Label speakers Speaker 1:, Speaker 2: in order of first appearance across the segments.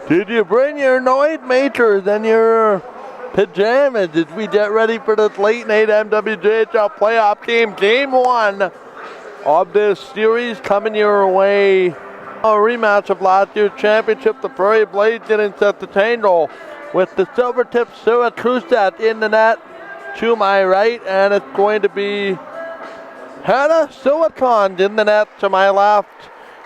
Speaker 1: Did you bring your night makers and your pajamas as we get ready for this late night MWJHL playoff game? Game 1 of this series coming your way. A rematch of last year's championship. The Prairie Blaze getting set to tangle with the Silvertips Syracuse in the net to my right, and it's going to be Hannah Silicon in the net to my left.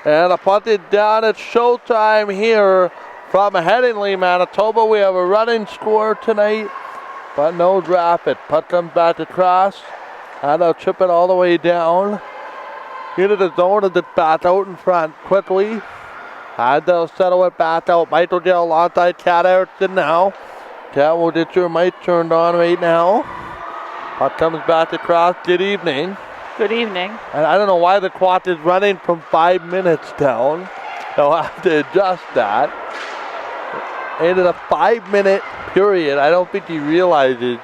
Speaker 1: And a punt it down. It's showtime here from Headingley, Manitoba. We have a running score tonight, but no drop it. Puck comes back across, and they'll chip it all the way down into the zone as it's back out in front quickly. And they'll settle it back out. Michael Gill alongside Cat Erickson now. Cat will get your mic turned on right now. Puck comes back across. Good evening.
Speaker 2: Good evening.
Speaker 1: And I don't know why the clock is running from 5 minutes down. They'll have to adjust that. And in a 5-minute period, I don't think he realizes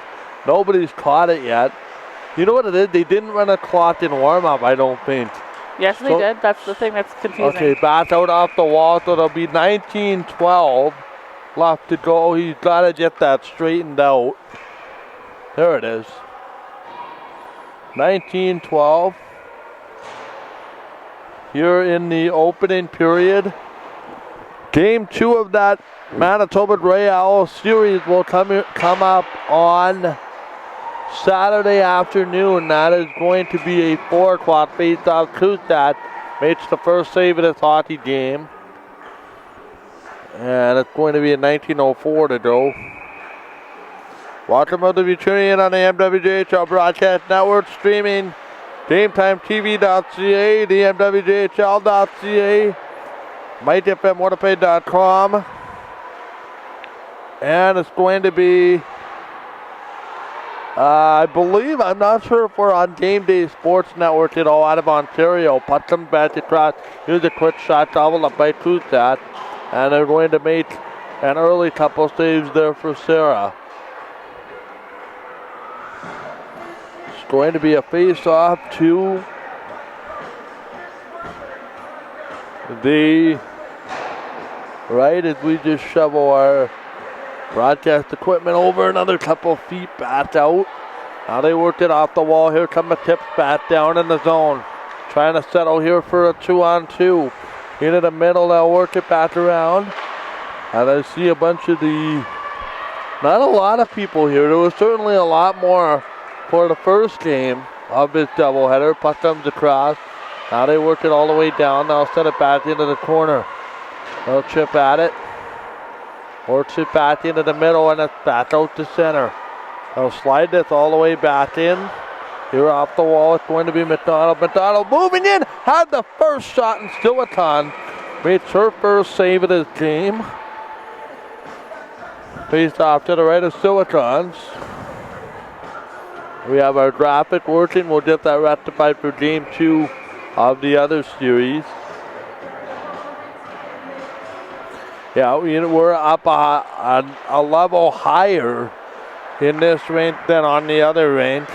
Speaker 1: nobody's caught it yet. You know what it is? They didn't run a clock in warm-up, I don't think.
Speaker 2: Yes, they did. That's the thing that's confusing.
Speaker 1: Okay, back out off the wall, so there'll be 19-12 left to go. He's got to get that straightened out. There it is. 19-12. Here in the opening period. Game 2 of that Manitoba Grey Owl series will come up on Saturday afternoon. That is going to be a 4 o'clock face-off. Kustad makes the first save of this hockey game. And it's going to be a 19:04 to go. Welcome to be tuning in on the MWJHL Broadcast Network, streaming GameTimeTV.ca, DMWJHL.ca, MightFMWinnipeg.com. And it's going to be, I believe, I'm not sure if we're on Game Day Sports Network at all out of Ontario. Puck comes back across. Here's a quick shot double up by Kustad. And they're going to make an early couple saves there for Sarah. It's going to be a face-off to the right as we just shovel our broadcast equipment over another couple feet back out. Now they worked it off the wall. Here come the tips back down in the zone. Trying to settle here for a 2-on-2. Into the middle, they'll work it back around. And I see a bunch of not a lot of people here. There was certainly a lot more for the first game of this doubleheader. Puck comes across. Now they work it all the way down. They'll set it back into the corner. They'll chip at it. Works it back into the middle, and it's back out to center. They'll slide this all the way back in. Here off the wall, it's going to be McDonald. McDonald moving in, had the first shot, and Silicon made her first save of this game. Faced off to the right of Silicons. We have our graphic working. We'll get that rectified for game 2 of the other series. Yeah, we're up a level higher in this rink than on the other rink,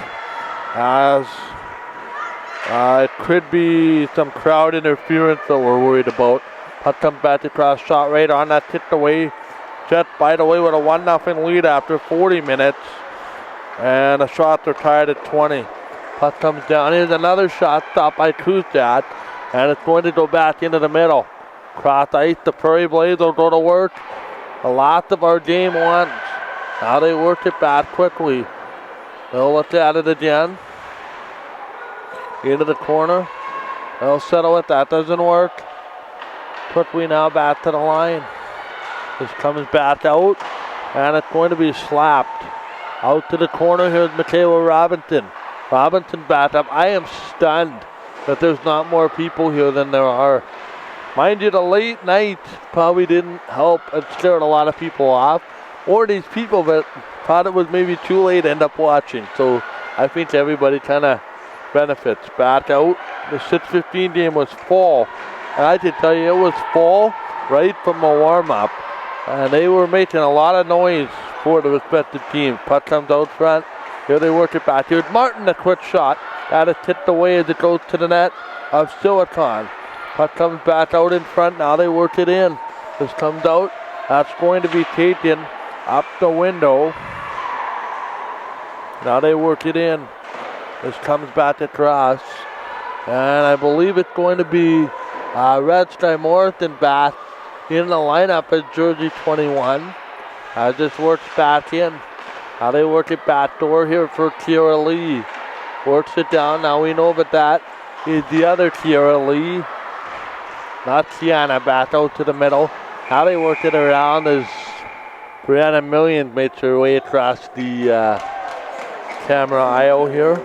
Speaker 1: as it could be some crowd interference that we're worried about. Puck comes back across, shot right on that, tipped away. Jets by the way with a 1-0 lead after 40 minutes. And the shots are tied at 20. Puck comes down. Here's another shot stopped by Kustad. And it's going to go back into the middle. Cross ice, the Prairie Blaze will go to work. A lot of our game ones. Now they work it back quickly. They'll look at it again. Into the corner. They'll settle it. That doesn't work. Quickly now back to the line. This comes back out. And it's going to be slapped. Out to the corner. Here's Michaela Robinson. Robinson back up. I am stunned that there's not more people here than there are. Mind you, the late night probably didn't help and scared a lot of people off. Or these people that thought it was maybe too late end up watching. So I think everybody kind of benefits. Back out. The 6:15 game was full. And I can tell you it was full right from the warm-up. And they were making a lot of noise for the respective teams. Puck comes out front. Here they work it back. Here's Martin, a quick shot. That is tipped away as it goes to the net of Silicon. Puck comes back out in front. Now they work it in. This comes out. That's going to be taken up the window. Now they work it in. This comes back across. And I believe it's going to be Red Sky Morrison back in the lineup as jersey 21. This works back in. Now they work it back door here for Kiara Lee. Works it down. Now we know that is the other Kiara Lee. Not Kiana, back out to the middle. Now they work it around as Brianna Million makes her way across the camera aisle here.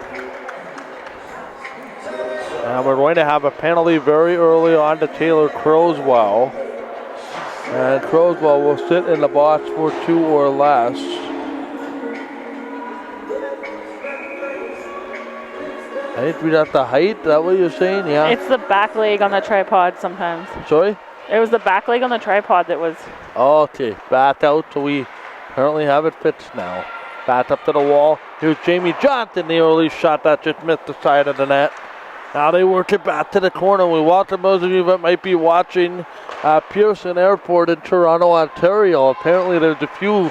Speaker 1: And we're going to have a penalty very early on to Taylor Crowswell. And Crowswell will sit in the box for 2 or less. I think we got the height, is that what you're saying? Yeah.
Speaker 2: It's the back leg on the tripod sometimes.
Speaker 1: Sorry?
Speaker 2: It was the back leg on the tripod that was.
Speaker 1: Okay, back out, so we currently have it fixed now. Back up to the wall. Here's Jamie Johnson, the early shot that just missed the side of the net. Now they work it back to the corner. We welcome those of you that might be watching Pearson Airport in Toronto, Ontario. Apparently there's a few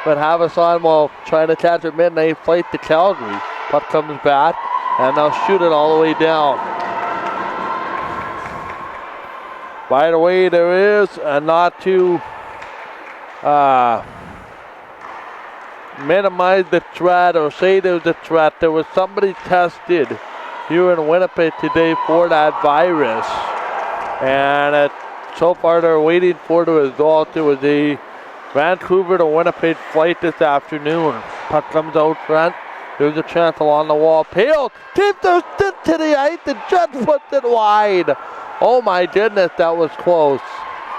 Speaker 1: that have us on while trying to catch a midnight flight to Calgary. Puck comes back, and they'll shoot it all the way down. By the way, there is, not to minimize the threat or say there's a threat, there was somebody tested here in Winnipeg today for that virus. And so far they're waiting for the result. It was a Vancouver to Winnipeg flight this afternoon. Puck comes out front. There's a chance along the wall. Pale keeps their stick to the ice and just puts it wide. Oh my goodness, that was close.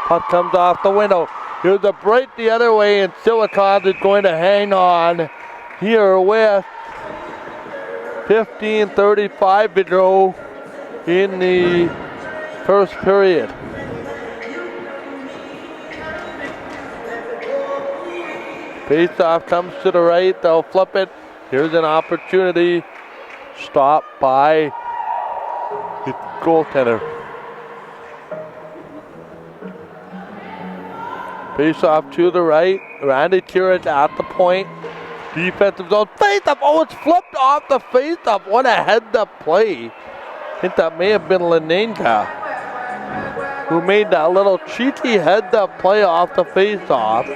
Speaker 1: Puck comes off the window. Here's a break the other way, and Silicon is going to hang on here with 15:35 to go in the first period. Faceoff comes to the right. They'll flip it. Here's an opportunity. Stopped by the goaltender. Face-off to the right. Randy Curran at the point. Defensive zone. Face-up. Oh, it's flipped off the face-up. What a heads-up play. I think that may have been Lenenka who made that little cheeky heads-up play off the face-off.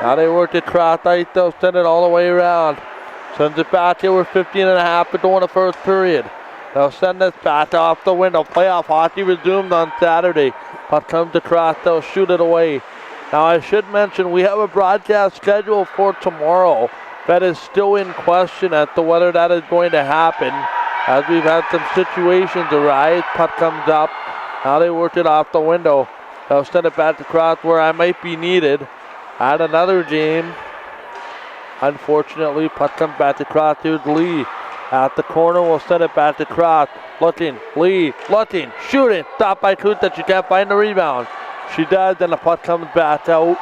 Speaker 1: Now they work it across ice. They'll send it all the way around. Sends it back here with 15.5 to go in the first period. They'll send this back off the window. Playoff hockey resumed on Saturday. Puck comes across. They'll shoot it away. Now I should mention we have a broadcast schedule for tomorrow that is still in question as to whether that is going to happen, as we've had some situations arise. Puck comes up. Now they work it off the window. They'll send it back across where I might be needed at another game. Unfortunately, puck comes back across. Here's Lee at the corner. We'll send it back across. Looking, Lee, looking, shooting. Stopped by Kuta. She can't find the rebound. She does, and the puck comes back out.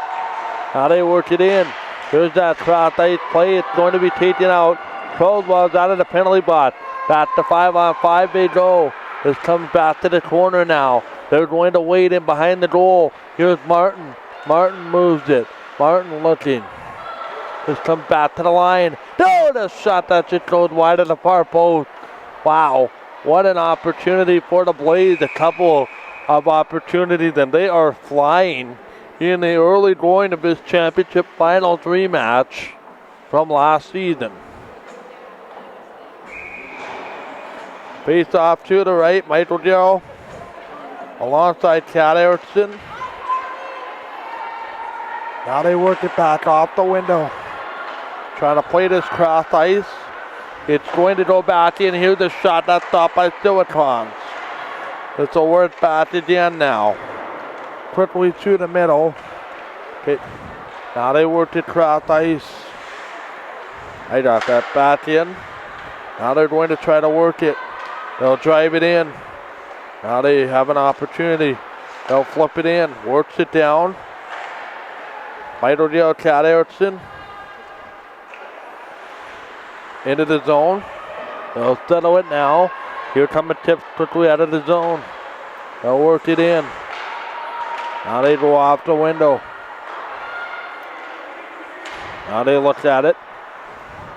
Speaker 1: Now they work it in. Here's that cross ice play. It's going to be taken out. Crowswell's out of the penalty box. Back to 5-on-5 they go. This comes back to the corner now. They're going to wait in behind the goal. Here's Martin. Martin moves it. Martin looking. This comes back to the line. No, the shot that just goes wide of the far post. Wow, what an opportunity for the Blaze. A couple of opportunities, and they are flying in the early going of this championship finals rematch from last season. Face off to the right, Michael Darrow alongside Kat Erickson. Now they work it back off the window. Trying to play this cross ice. It's going to go back in. Here's the shot that's stopped by Silicons. This will work back again now. Quickly to the middle. Okay. Now they work it cross ice. I got that back in. Now they're going to try to work it. They'll drive it in. Now they have an opportunity. They'll flip it in. Works it down. Michael Dale, Kat Erickson. Into the zone. They'll settle it now. Here come the tips quickly out of the zone. They'll work it in. Now they go off the window. Now they look at it.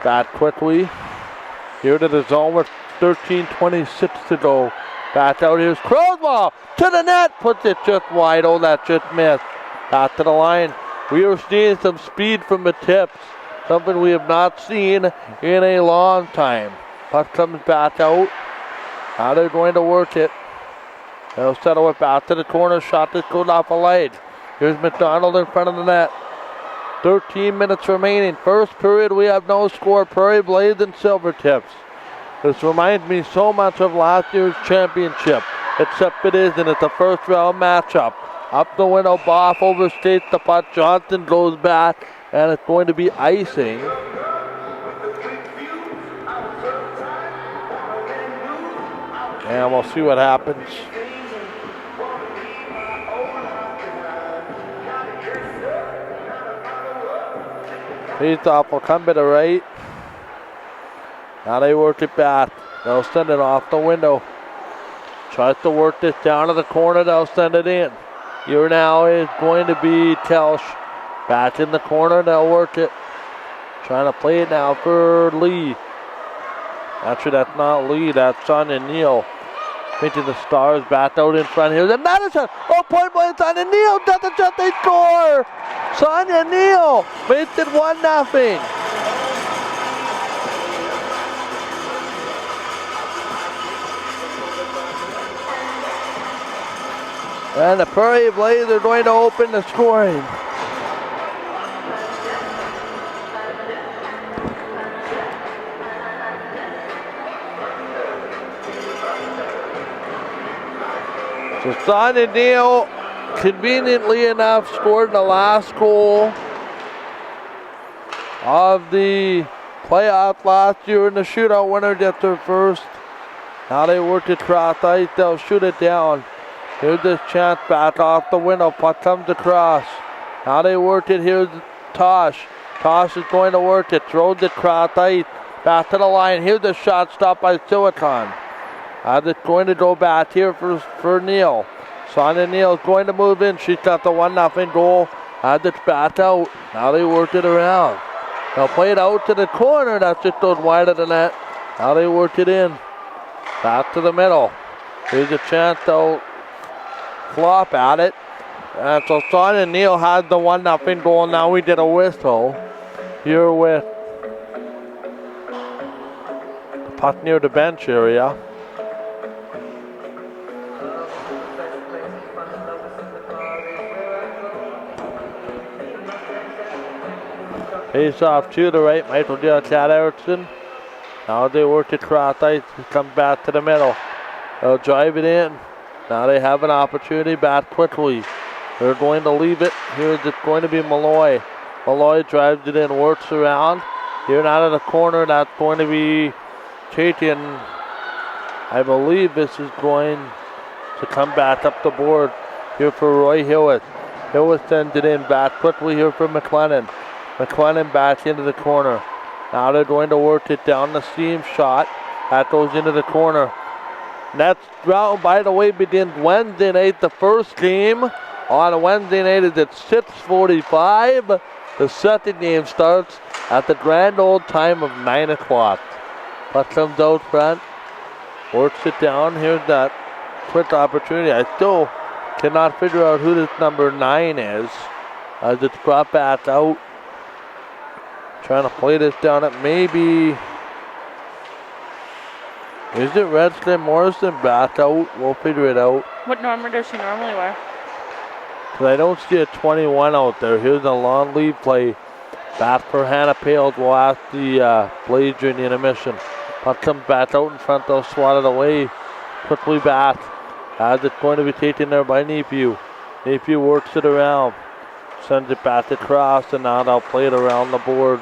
Speaker 1: Back quickly. Here to the zone with 13:26 to go. Back out, here's Crowsball to the net. Puts it just wide. Oh, that just missed. Back to the line. We are seeing some speed from the tips. Something we have not seen in a long time. Puck comes back out. Now they're going to work it. They'll settle it back to the corner. Shot that goes off a light. Here's McDonald in front of the net. 13 minutes remaining. First period, we have no score. Prairie Blaze and Silvertips. This reminds me so much of last year's championship, except it isn't. It's a first round matchup. Up the window, Boff overstates the puck. Johnson goes back, and it's going to be icing. And we'll see what happens. Faceoff will come to the right. Now they work it back. They'll send it off the window. Tries to work this down to the corner. They'll send it in. Here now is going to be Telsch. Back in the corner. They'll work it. Trying to play it now for Lee. Actually, that's not Lee. That's Sonia Neal. Painting the Stars back out in front here. Then Madison. Oh, point blank. Sonia Neal does the shot. They score. Sonia Neal makes it 1-0. And the Prairie Blaze are going to open the scoring. So Sonia Neal, conveniently enough, scored the last goal of the playoff last year in the shootout. Winner gets their first. Now they work it across ice. They'll shoot it down. Here's this chance back off the window. Puck comes across. Now they work it. Here's Tosh. Tosh is going to work it. Throws it across ice. Back to the line. Here's the shot stopped by Silicon. It's going to go back here for Neal. Sonia Neal is going to move in. She's got the 1-0 goal. It's back out. Now they work it around. They'll play it out to the corner. That's just goes wide of the net. Now they work it in. Back to the middle. Here's a chance they'll flop at it. And so Sonia Neal had the 1-0 goal. Now we did a whistle here with the puck near the bench area. Face off to the right, Michael Chad Erickson. Now they work it across ice, comes back to the middle. They'll drive it in. Now they have an opportunity back quickly. They're going to leave it. Here's it's going to be Malloy. Malloy drives it in, works around. Here out of the corner, that's going to be taken. I believe this is going to come back up the board here for Roy Hewitt. Hewitt sends it in back quickly here for McLennan. McLennan back into the corner. Now they're going to work it down the seam shot. That goes into the corner. Next round, by the way, begins Wednesday night. The first game on Wednesday night is at 6:45. The second game starts at the grand old time of 9 o'clock. Puck comes out front. Works it down. Here's that quick opportunity. I still cannot figure out who this number 9 is. As it's brought back out. Trying to play this down at maybe. Is it Redskins Morrison back out? We'll figure it out.
Speaker 2: What number does she normally wear?
Speaker 1: Because I don't see a 21 out there. Here's a long lead play. Back for Hannah Pales. We'll ask the Blaze during the intermission. Puck comes back out in front. They'll swat it away. Quickly back. As it's going to be taken there by Nephew. Nephew works it around. Sends it back across, and now they'll play it around the board.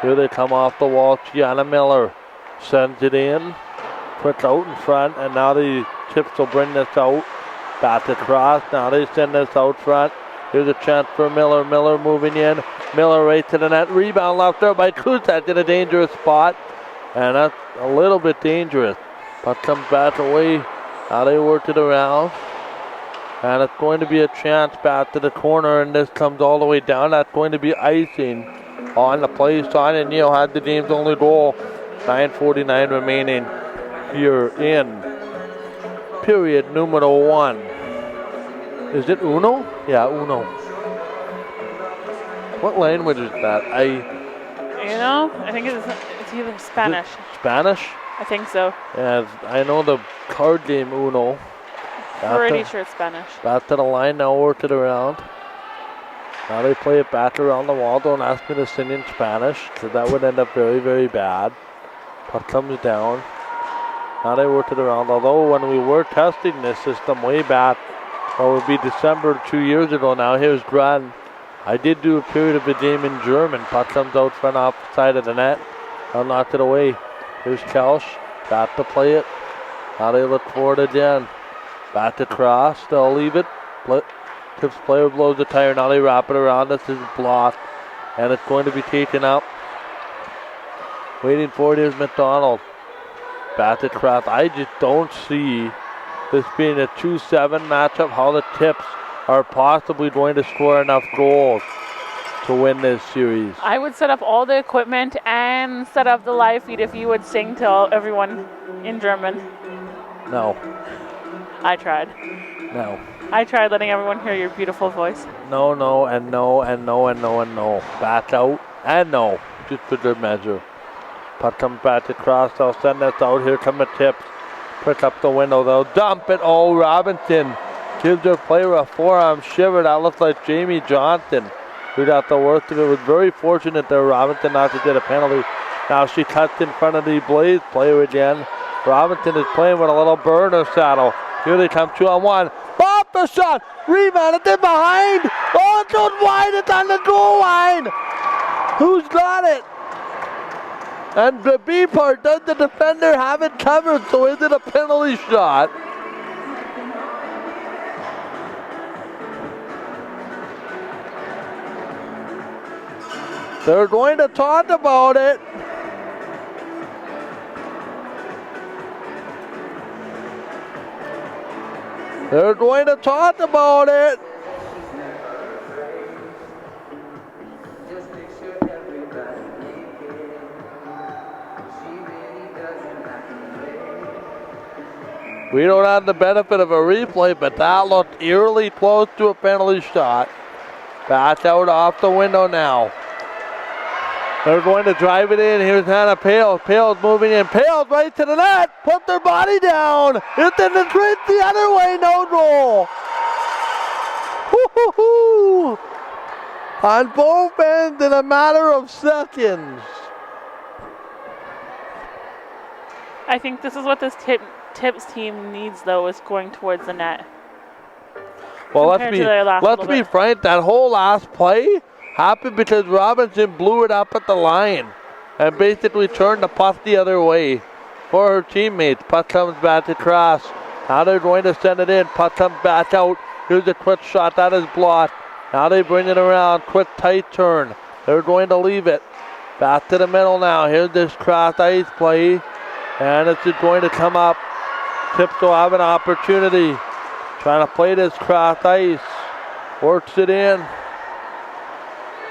Speaker 1: Here they come off the wall. Gianna Miller sends it in. Quick out in front, and now the Tips will bring this out. Back across. Now they send this out front. Here's a chance for Miller. Miller moving in. Miller right to the net. Rebound left there by Kusak in a dangerous spot. And that's a little bit dangerous. Puck comes back away. Now they work it around. And it's going to be a chance back to the corner, and this comes all the way down. That's going to be icing on the play sign, and Neil had the game's only goal. 9:49 remaining here in period numero 1. Is it uno? Yeah, uno. What language is that?
Speaker 2: You know, I think it's either Spanish.
Speaker 1: Spanish?
Speaker 2: I think so.
Speaker 1: Yeah, I know the card game uno.
Speaker 2: Pretty sure it's Spanish.
Speaker 1: Back to the line now, work it around. Now they play it back around the wall. Don't ask me to sing in Spanish, because that would end up very, very bad. Puck comes down. Now they work it around. Although when we were testing this system way back, it would be December 2 years ago now. Here's Grun. I did do a period of the game in German. Puck comes out front off the side of the net. I'll knock it away. Here's Kelsch. Back to play it. Now they look for it again. Back to cross. They'll leave it. Tips player blows the tire. Now they wrap it around. This is blocked. And it's going to be taken up. Waiting for it is McDonald. Back to cross. I just don't see this being a 2-7 matchup. How the Tips are possibly going to score enough goals to win this series.
Speaker 2: I would set up all the equipment and set up the live feed if you would sing to everyone in German.
Speaker 1: No.
Speaker 2: I tried.
Speaker 1: No.
Speaker 2: I tried letting everyone hear your beautiful voice.
Speaker 1: No, no, and no, and no, and no, and no. Back out, and no. Just for good measure. Puck comes back across. They'll send this out. Here come the Tips. Pick up the window. They'll dump it. Oh, Robinson gives their player a forearm shiver. That looks like Jamie Johnson, who got the worst of it. Was very fortunate there, Robinson, not to get a penalty. Now she cuts in front of the Blaze player again. Robinson is playing with a little burner saddle. Here they come 2-on-1. Pop the shot. Rebound. It's in behind. Oh, it's out wide. It's on the goal line. Who's got it? And the B part, does the defender have it covered? So is it a penalty shot? They're going to talk about it. They're going to talk about it. We don't have the benefit of a replay, but that looked eerily close to a penalty shot. Back out off the window now. They're going to drive it in. Here's Hannah Pales. Pales moving in. Pales right to the net. Put their body down. It's in the straight the other way. No goal. Woo-hoo-hoo. On both ends in a matter of seconds.
Speaker 2: I think this is what this Tips team needs, though, is going towards the net.
Speaker 1: Well, let's be frank. That whole last play happened because Robinson blew it up at the line and basically turned the puck the other way for her teammates. Puck comes back across. Now they're going to send it in. Puck comes back out. Here's a quick shot. That is blocked. Now they bring it around. Quick tight turn. They're going to leave it. Back to the middle now. Here's this cross ice play. And it's just going to come up. Tips will have an opportunity. Trying to play this cross ice. Works it in.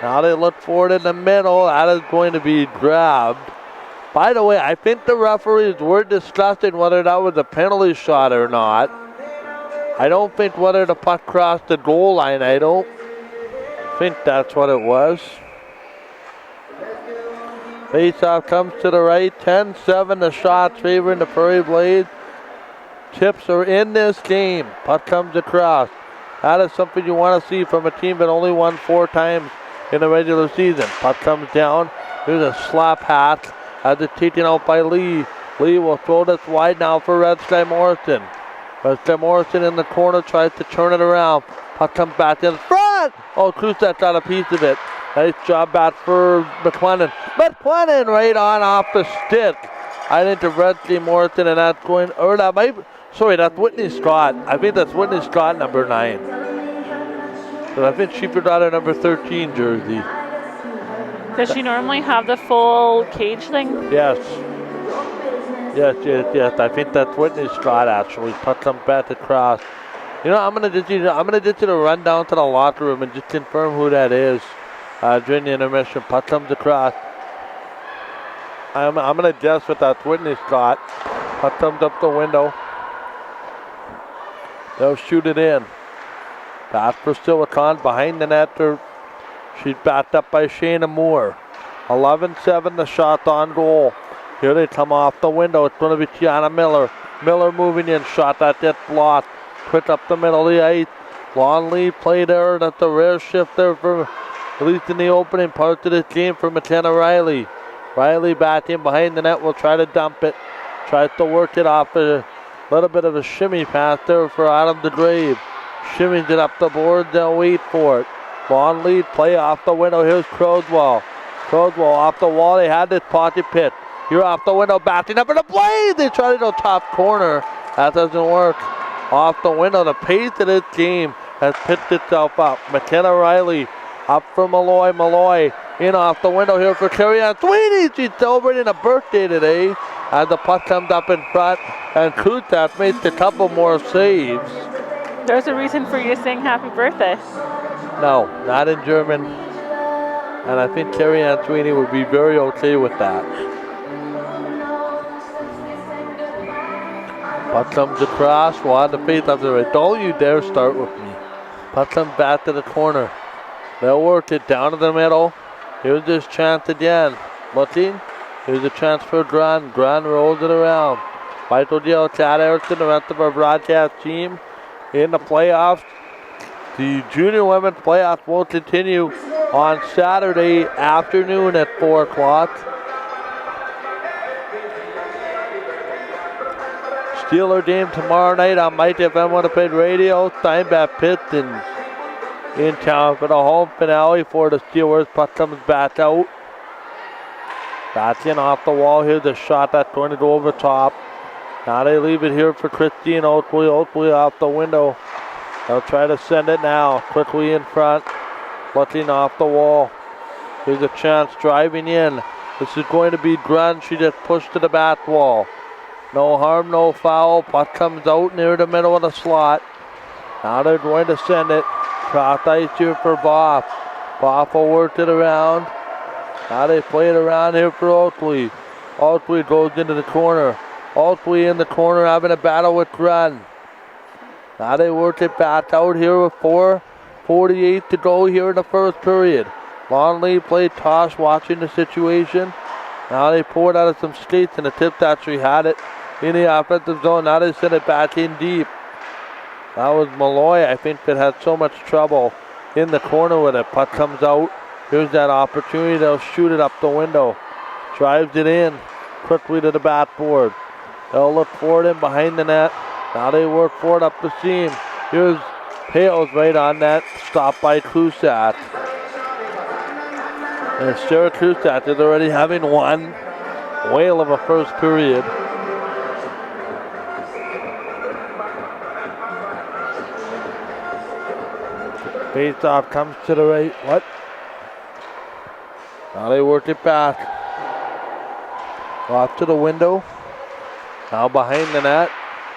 Speaker 1: Now they look for it in the middle. That is going to be grabbed. By the way, I think the referees were discussing whether that was a penalty shot or not. I don't think whether the puck crossed the goal line. I don't think that's what it was. Faceoff comes to the right. 10-7 the shots favoring the Prairie Blaze. Tips are in this game. Puck comes across. That is something you want to see from a team that only won 4 times in the regular season. Puck comes down. There's a slap hat as it's taken out by Lee. Lee will throw this wide now for Red Sky Morrison. Red Sky Morrison in the corner tries to turn it around. Puck comes back in front. Oh, Krusek got a piece of it. Nice job back for McLennan. McLennan right on off the stick. I think the Red Sky Morrison, and that's going, or that might, sorry, that's Whitney Scott. I think that's Whitney Scott, number 9. But I think she forgot her number 13 jersey.
Speaker 2: Does she normally have the full cage thing?
Speaker 1: Yes. Yes. I think that's Whitney Scott, actually. Puck comes back across. You know, I'm gonna get you to run down to the locker room and just confirm who that is during the intermission. Puck comes across. I'm gonna guess what that's Whitney Scott. Puck comes up the window. They'll shoot it in. Pass for Silicon behind the net. She's backed up by Shayna Moore. 11-7 the shot on goal. Here they come off the window. It's going to be Tiana Miller. Miller moving in. Shot that gets blocked. Quick up the middle of the ice. Long lead play there. That's a rare shift there for, at least in the opening part of this game, for McKenna Riley. Riley back in behind the net. Will try to dump it. Tries to work it off. A little bit of a shimmy pass there for Adam DeGrave. Shimmies it up the board. They'll wait for it. Long lead play off the window. Here's Crowswell. Crowswell off the wall. They had this pocket pit. You're off the window, backing up in the play. They try to go top corner. That doesn't work. Off the window. The pace of this game has picked itself up. McKenna Riley up for Malloy. Malloy in off the window here for Carrie-Ann Sweeney. She's celebrating a birthday today. As the puck comes up in front, and Kutat makes a couple more saves.
Speaker 2: There's a reason for you to sing happy birthday.
Speaker 1: No, not in German. And I think Carrie-Ann Sweeney would be very okay with that. Puck comes across, on the face of the right. Don't you dare start with me. Puck comes back to the corner. They'll work it down to the middle. Here's this chance again. Looking. Here's a chance for Grun. Grun rolls it around. Michael Gill, Chad Erickson, the rest of our broadcast team in the playoffs. The junior women's playoffs will continue on Saturday afternoon at 4 o'clock. Steeler game tomorrow night on Mike FM Winnipeg Radio. Steinbach Pistons in town for the home finale for the Steelers. Puck comes back out. Back in off the wall. Here's a shot that's going to go over top. Now they leave it here for Christine Oakley. Oakley off the window. They'll try to send it now. Quickly in front. Looking off the wall. Here's a chance driving in. This is going to be Grun. She just pushed to the back wall. No harm, no foul. Puck comes out near the middle of the slot. Now they're going to send it. Cross ice here for Boff. Boff will work it around. Now they play it around here for Oakley. Oakley goes into the corner. Oakley in the corner having a battle with Grun. Now they work it back out here with 4:48 to go here in the first period. Long lead play, Tosh watching the situation. Now they pour it out of some skates, and the tip actually had it in the offensive zone. Now they send it back in deep. That was Malloy, I think, that had so much trouble in the corner with it. Puck comes out. Here's that opportunity. They'll shoot it up the window. Drives it in quickly to the backboard. They'll look for it in behind the net. Now they work for it up the seam. Here's Hales right on that. Stopped by Kusat. And Sarah Kusat is already having one whale of a first period. Face-off comes to the right. What? Now they work it back. Off to the window. Now behind the net.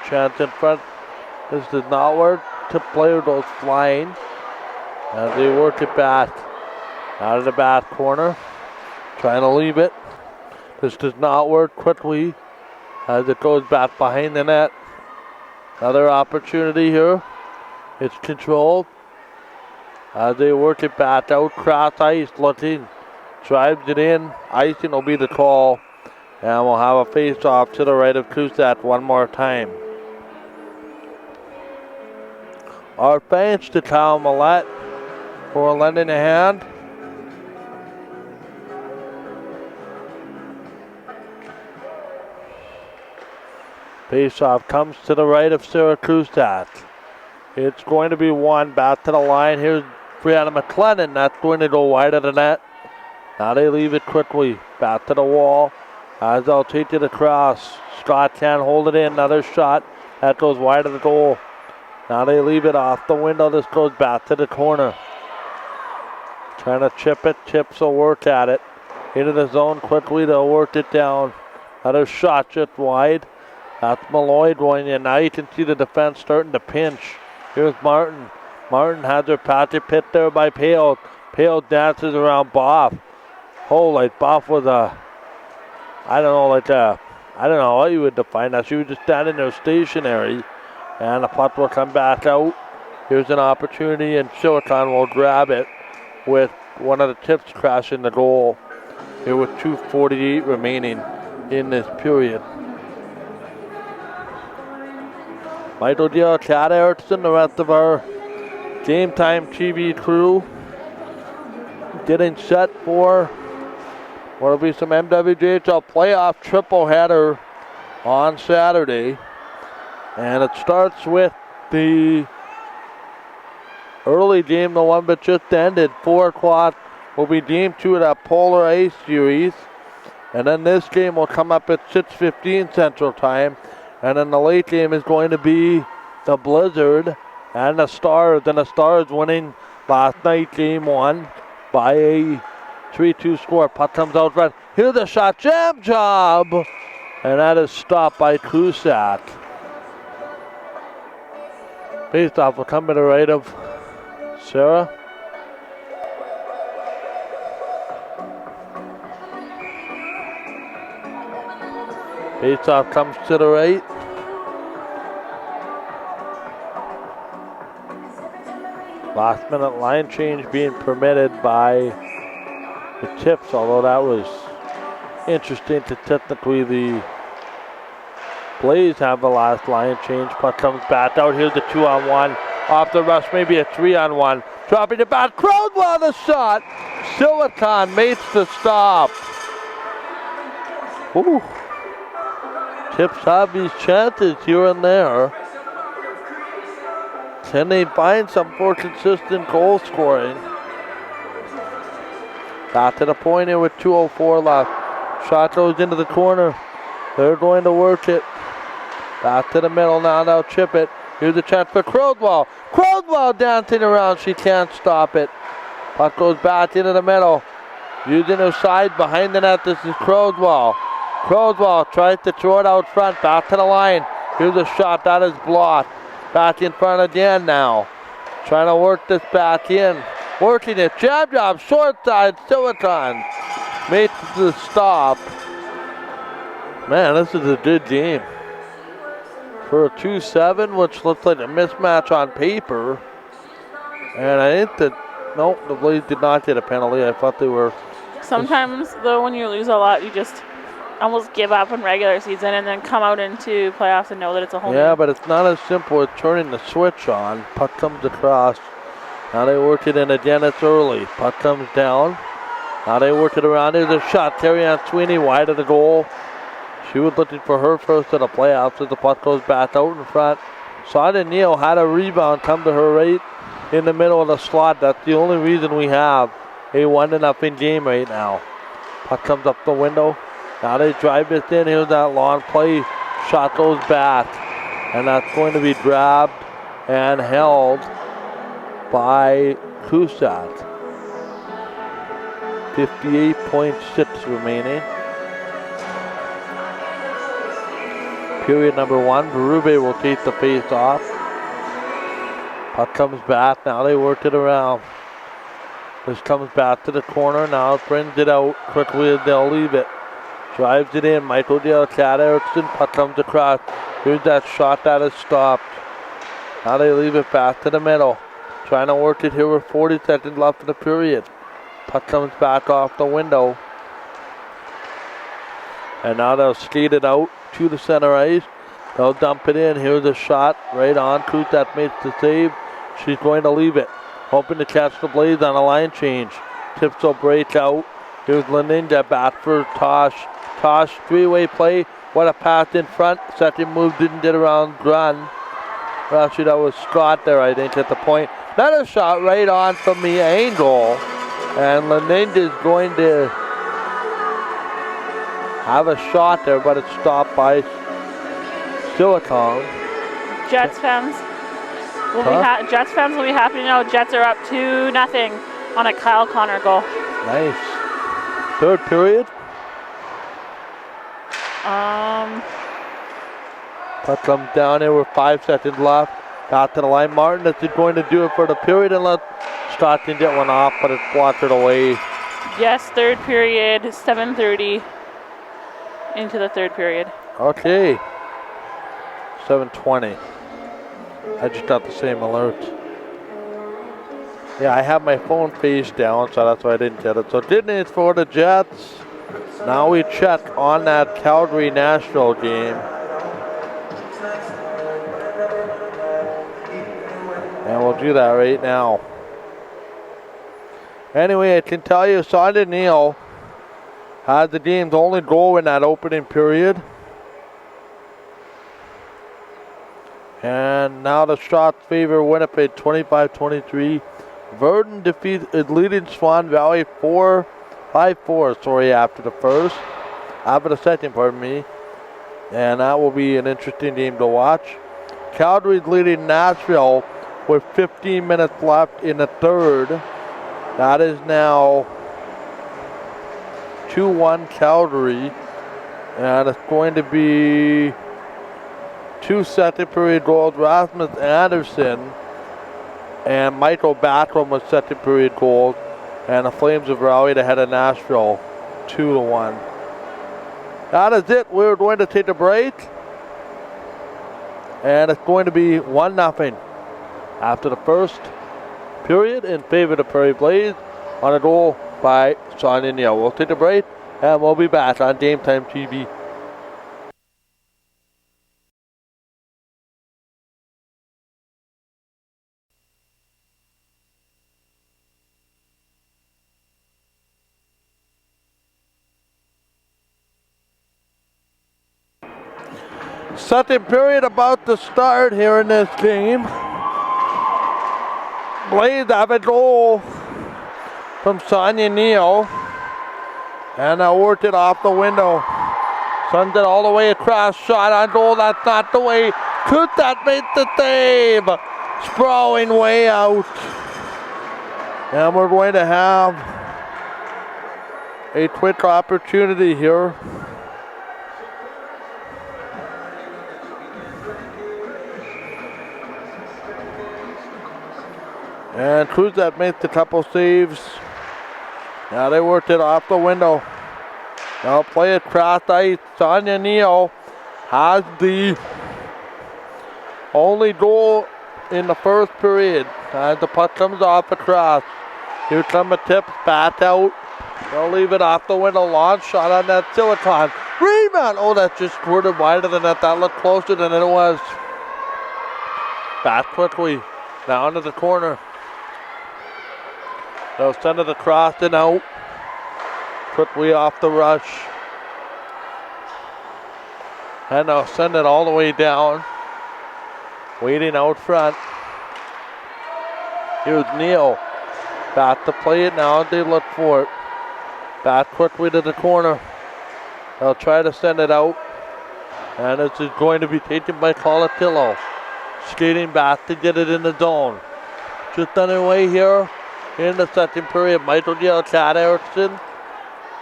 Speaker 1: Chance in front. This does not work. Tip player goes flying. As they work it back. Out of the back corner. Trying to leave it. This does not work quickly. As it goes back behind the net. Another opportunity here. It's controlled. As they work it back out. Cross ice looking. Drives it in. Icing will be the call. And we'll have a face-off to the right of Kusat one more time. Our thanks to Kyle Millette for lending a hand. Face-off comes to the right of Sarah Kusat. It's going to be one back to the line. Here's Brianna McLennan. That's going to go wide of the net. Now they leave it quickly. Back to the wall. As they'll take it across. Scott can't hold it in. Another shot. That goes wide of the goal. Now they leave it off the window. This goes back to the corner. Trying to chip it. Chips will work at it. Into the zone quickly. They'll work it down. Another shot just wide. That's Malloy going in. Now you can see the defense starting to pinch Here's Martin. Martin has her patchy pit there by Pale. Pale dances around Boff. Oh, like Boff was I don't know how you would define that. She was just standing there stationary. And the puck will come back out. Here's an opportunity, and Silicon will grab it with one of the tips crashing the goal. Here with 2:48 remaining in this period. Michael Deal, Chad Erickson, the rest of our Game Time TV crew getting set for what will be some MWJHL playoff triple header on Saturday. And it starts with the early game, the one that just ended. 4 o'clock will be game 2 of that Polar Ice series. And then this game will come up at 6:15 Central Time. And then the late game is going to be the Blizzard and the Stars. And the Stars winning last night, game 1, by a 3-2 score. Puck comes out front. Here's the shot, jam job! And that is stopped by Kusat. Faceoff will come to the right of Sarah. Faceoff comes to the right. Last minute line change being permitted by the Tips, although that was interesting to technically the Blaze have the last line change. Puck comes back out. Here's the 2-on-1. Off the rush, maybe a 3-on-1. Dropping it back. Crowdwell the shot. Silicon makes the stop. Ooh. Tips have these chances here and there. Can they find some more consistent goal scoring? Got to the point here with 2:04 left. Shot goes into the corner. They're going to work it. Back to the middle now, they'll chip it. Here's a chance for Crowdwell. Crowdwell dancing around, she can't stop it. Puck goes back into the middle. Using her side behind the net, this is Crowdwell. Crowdwell tries to throw it out front, back to the line. Here's a shot, that is blocked. Back in front again now. Trying to work this back in. Working it, jab job, short side, Silicon. Makes the stop. Man, this is a good game. For a 2-7, which looks like a mismatch on paper. And I think that, nope, the Blaze did not get a penalty. I thought they were.
Speaker 2: Sometimes, though, when you lose a lot, you just almost give up in regular season and then come out into playoffs and know that it's a home game.
Speaker 1: Yeah, but it's not as simple as turning the switch on. Puck comes across. Now they work it in again, it's early. Puck comes down. Now they work it around. There's a shot. Terry-Ann Sweeney wide of the goal. She was looking for her first of the playoffs as the puck goes back out in front. Sonia Neal had a rebound come to her right in the middle of the slot. That's the only reason we have a 1-0 game right now. Puck comes up the window. Now they drive it in. Here's that long play. Shot goes back. And that's going to be grabbed and held by Kusat. 58.6 remaining. Period number 1. Berube will take the face off. Puck comes back. Now they work it around. This comes back to the corner. Now it brings it out quickly as they'll leave it. Drives it in. Michael Dale, Chad Erickson. Puck comes across. Here's that shot that is stopped. Now they leave it back to the middle. Trying to work it here with 40 seconds left in the period. Puck comes back off the window. And now they'll skate it out to the center ice. They'll dump it in. Here's a shot right on. Kusat makes the save. She's going to leave it. Hoping to catch the Blaze on a line change. Tips will break out. Here's Leninja back for Tosh. Tosh, three-way play. What a pass in front. Second move didn't get around Grun. Well, actually, that was Scott there, I think, at the point. Another shot right on from the angle. And Leninja is going to have a shot there, but it's stopped by Silicon.
Speaker 2: Jets fans will be happy to know Jets are up 2-0 on a Kyle Connor goal.
Speaker 1: Nice. Third period.
Speaker 2: Um,
Speaker 1: Puck comes down there with 5 seconds left. Got to the line. Martin, this is going to do it for the period and let Stockton get one off, but it's blotted away.
Speaker 2: Yes, third period, 7:30 into the third period.
Speaker 1: Okay. 7:20. I just got the same alert. Yeah, I have my phone face down, so that's why I didn't get it. So Disney's for the Jets. Now we check on that Calgary-Nashville game. And we'll do that right now. Anyway, I can tell you, Sonny Neal had the team's only goal in that opening period. And now the shots favor Winnipeg 25-23. Verdun defeated leading Swan Valley 5-4, after the second, pardon me. And that will be an interesting game to watch. Calgary's leading Nashville with 15 minutes left in the third. That is now 2-1 Calgary. And it's going to be 2 second period goals. Rasmus Anderson and Michael Backrum with second period goals. And the Flames have rallied ahead of Nashville 2-1. That is it. We're going to take a break. And it's going to be 1-0 after the first period in favor of the Prairie Blaze on a goal by Sonny Neal. We'll take a break and we'll be back on Game Time TV. Second period about to start here in this game. Blaze have a goal from Sonny Neal. And I worked it off the window. Sends it all the way across. Shot on goal. That's not the way. Kutat made the save. Sprawling way out. And we're going to have a quick opportunity here. And Kruzat made a couple saves. Now they worked it off the window. Now play it cross ice. Sonny Neal has the only goal in the first period. As the puck comes off across. Here come the tips, back out. They'll leave it off the window. Launch shot on that Silicon. Rebound! Oh, that just squirted wider than that. That looked closer than it was. Back quickly. Down to the corner. They'll send it across and out. Quickly off the rush. And they'll send it all the way down. Waiting out front. Here's Neal. Back to play it now. They look for it. Back quickly to the corner. They'll try to send it out. And this is going to be taken by Colatillo. Skating back to get it in the zone. Just underway here. In the second period, Michael Gill, Chad Erickson.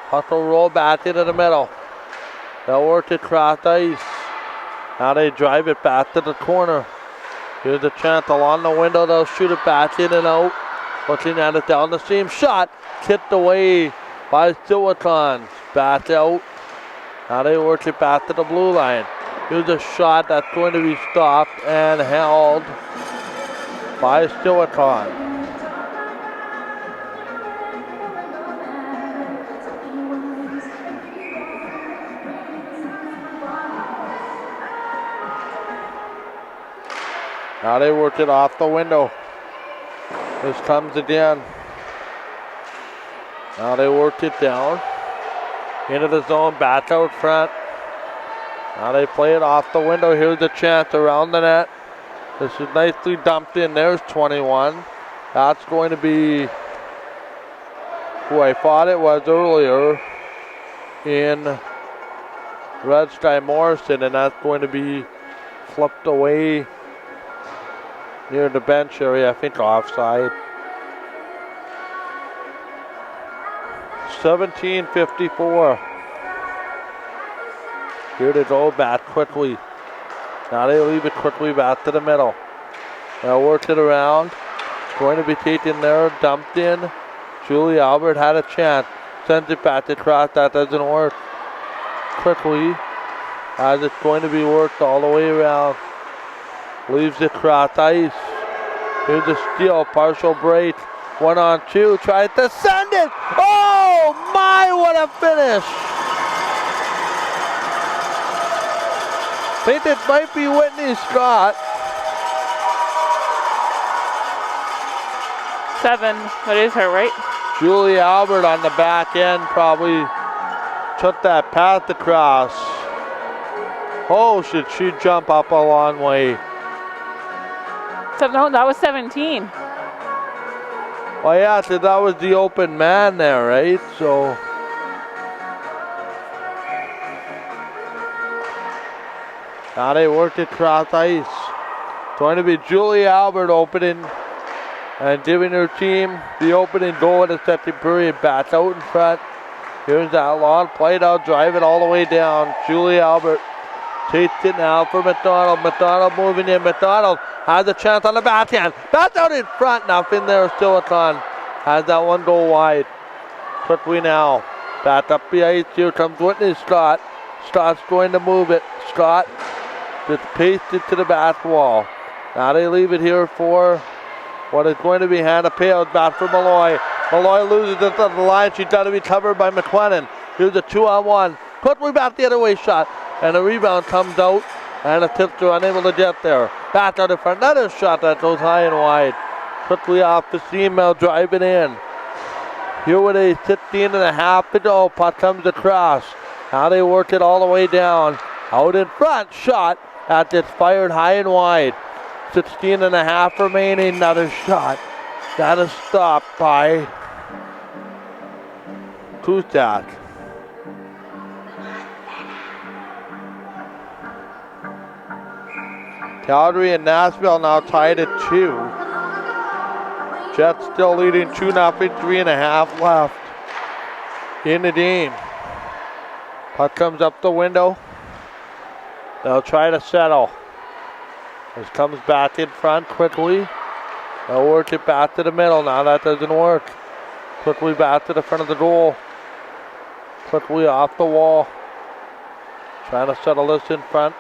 Speaker 1: Puck will roll back into the middle. They'll work it cross ice. Now they drive it back to the corner. Here's a chance along the window. They'll shoot it back in and out. Looking at it down the seam. Shot kicked away by Silicon. Back out. Now they work it back to the blue line. Here's a shot that's going to be stopped and held by Silicon. Now they worked it off the window. This comes again. Now they worked it down. Into the zone, back out front. Now they play it off the window. Here's a chance around the net. This is nicely dumped in. There's 21. That's going to be who I thought it was earlier in Red Sky Morrison, and that's going to be flipped away near the bench area, I think offside. 17:54. Here they go back quickly. Now they leave it quickly back to the middle. They'll work it around. It's going to be taken there, dumped in. Julie Albert had a chance. Sends it back across. That doesn't work. Quickly, as it's going to be worked all the way around. Leaves it across ice. Here's a steal, partial break. 1-on-2, tries to send it. Oh my, what a finish. I think it might be Whitney Scott.
Speaker 2: 7, what is her, right?
Speaker 1: Julie Albert on the back end probably took that path across. Oh, should she jump up a long way?
Speaker 2: So, no, that was 17.
Speaker 1: Oh yeah, so that was the open man there, right? So now they worked it across ice. It's going to be Julie Albert opening and giving her team the opening goal in the second period. Bats out in front. Here's that long play. They'll drive it all the way down. Julie Albert takes it now for McDonald. McDonald moving in. McDonald has a chance on the backhand. Bats out in front. Nothing there. Silicon has that one go wide. Quickly now. Back up the ice. Here comes Whitney Scott. Scott's going to move it. Scott just pasted to the back wall. Now they leave it here for what is going to be Hannah Pales. Back for Malloy. Malloy loses it on the line. She's got to be covered by McLennan. Here's a 2-on-1. Quickly back the other way shot. And a rebound comes out. And the Tips are unable to get there. Back out in front. Another shot that goes high and wide. Quickly off the seam. They'll drive it in. Here with a 16.5 to go. Puck comes across. Now they work it all the way down. Out in front. Shot. That gets fired high and wide. 16.5 remaining. Another shot. That is stopped by Kustak. Calgary and Nashville now tied at 2. Jets still leading 2-0, 3.5 left in the game. Puck comes up the window. They'll try to settle. This comes back in front quickly. They'll work it back to the middle. Now that doesn't work. Quickly back to the front of the goal. Quickly off the wall. Trying to settle this in front.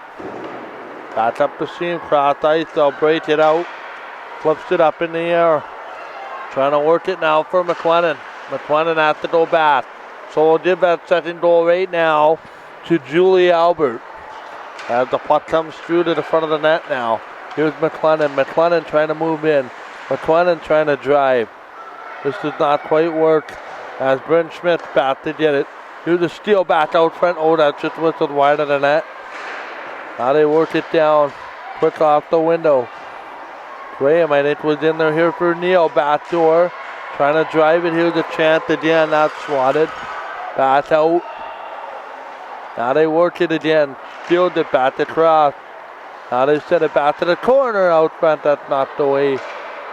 Speaker 1: Back up the seam, cross ice. They'll break it out. Flips it up in the air. Trying to work it now for McLennan. McLennan has to go back. So we'll give that second goal right now to Julie Albert. As the puck comes through to the front of the net now. Here's McLennan. McLennan trying to move in. McLennan trying to drive. This does not quite work as Bryn Schmidt's back to get it. Here's a steal back out front. Oh, that's just whistled wide of the net. Now they work it down. Quick off the window. Graham, I think, was in there here for Neal. Back door. Trying to drive it. Here's a chance again. Not swatted. Back out. Now they work it again. Stealed it back across. Now they send it back to the corner out front. That's not the way.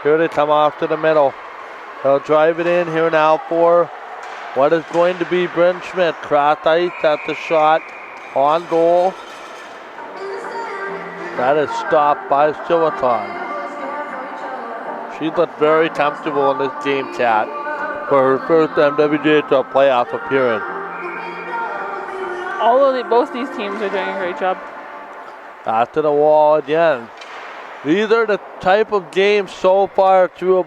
Speaker 1: Here they come off to the middle. They'll drive it in here now for what is going to be Bryn Schmidt. Cross ice. That's the shot on goal. That is stopped by Silicon. She looked very comfortable in this game, Kat, for her first MWJHL playoff appearance.
Speaker 2: Both these teams are doing a great job.
Speaker 1: Back to the wall again. These are the type of games so far through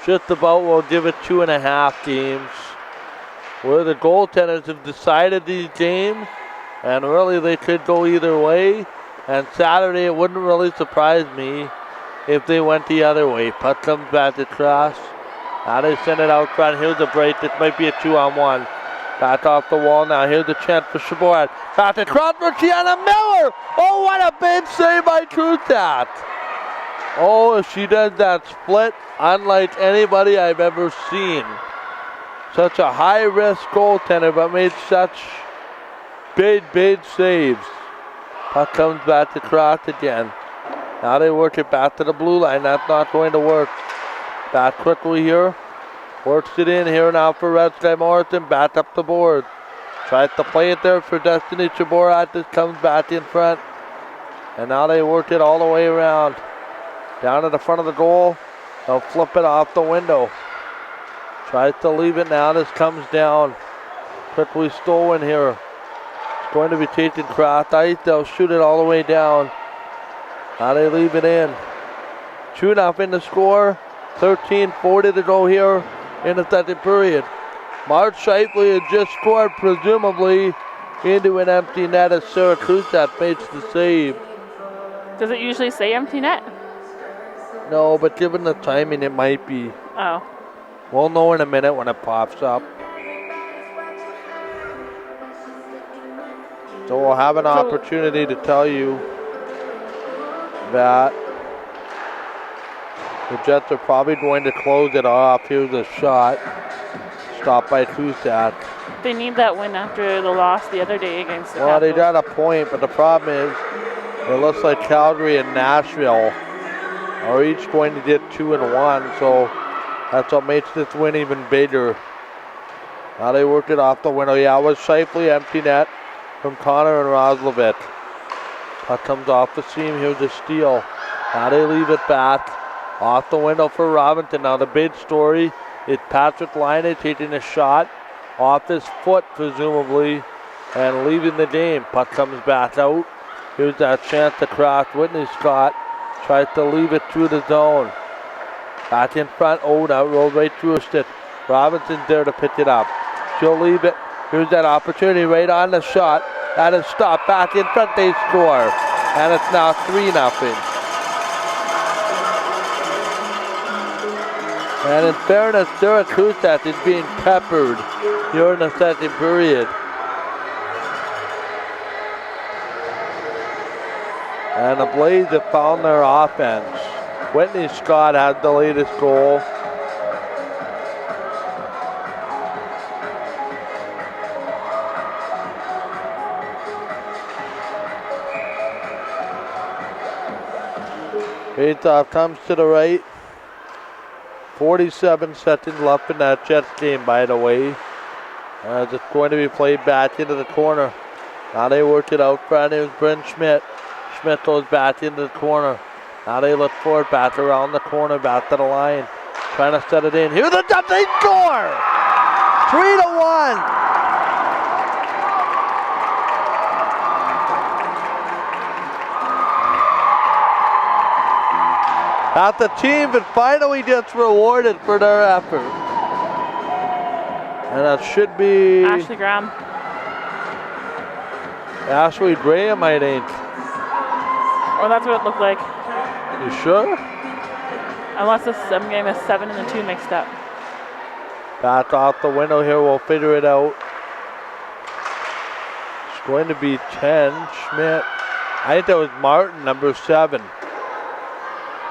Speaker 1: just about, we'll give it 2.5 games, where the goaltenders have decided these games, and really they could go either way. And Saturday, it wouldn't really surprise me if they went the other way. Puck comes back across. Now they send it out front. Here's a break. This might be a 2-on-1. Back off the wall now. Here's a chance for Shaborat. Back across for Tiana Miller. Oh, what a big save by Kustak. Oh, she does that split unlike anybody I've ever seen. Such a high-risk goaltender, but made such big saves. Puck comes back across again. Now they work it back to the blue line. That's not going to work. Back quickly here. Works it in here now for Red Sky Morrison. Back up the board. Tries to play it there for Destiny Chaborat. This comes back in front. And now they work it all the way around. Down to the front of the goal. They'll flip it off the window. Tries to leave it now. This comes down. Quickly stolen here. It's going to be taken cross ice. They'll shoot it all the way down. Now they leave it in. 2-0 to score. 13:40 to go here in the second period. Mark Shifley had just scored, presumably into an empty net as Syracuse that makes the save.
Speaker 2: Does it usually say empty net?
Speaker 1: No, but given the timing, it might be.
Speaker 2: Oh.
Speaker 1: We'll know in a minute when it pops up. So we'll have an opportunity to tell you that the Jets are probably going to close it off. Here's a shot. Stopped by Cusack.
Speaker 2: They need that win after the loss the other day against the
Speaker 1: Well, they
Speaker 2: Capitals.
Speaker 1: got a point, but the problem is it looks like Calgary and Nashville are each going to get 2-1, so that's what makes this win even bigger. Now they worked it off the window. Yeah, it was Shifley, empty net from Connor and Roslovic. Puck comes off the seam. Here's a steal. Now they leave it back off the window for Robinson. Now the big story is Patrick Laine taking a shot off his foot, presumably, and leaving the game. Puck comes back out. Here's that chance to cross. Whitney Scott tries to leave it through the zone. Back in front. Oh, now rolled right through a stick. Robinson's there to pick it up. She'll leave it. Here's that opportunity right on the shot. That is stopped. Back in front, they score. And it's now 3-0. And in fairness, Syracuse is being peppered during the second period. And the Blaze have found their offense. Whitney Scott had the latest goal. Faceoff comes to the right. 47 seconds left in that Jets game, by the way. As it's going to be played back into the corner. Now they work it out front. Here's Brent Schmidt. Schmidt goes back into the corner. Now they look for it back around the corner, back to the line. Trying to set it in. Here's the jump. They score! 3-1. That the team that finally gets rewarded for their effort. And that should be
Speaker 2: Ashley Graham.
Speaker 1: Ashley Graham, I think.
Speaker 2: Or that's what it looked like.
Speaker 1: You sure?
Speaker 2: Unless this game is 7 and the 2 mixed up.
Speaker 1: Back off the window here, we'll figure it out. It's going to be 10, Schmidt. I think that was Martin, number 7.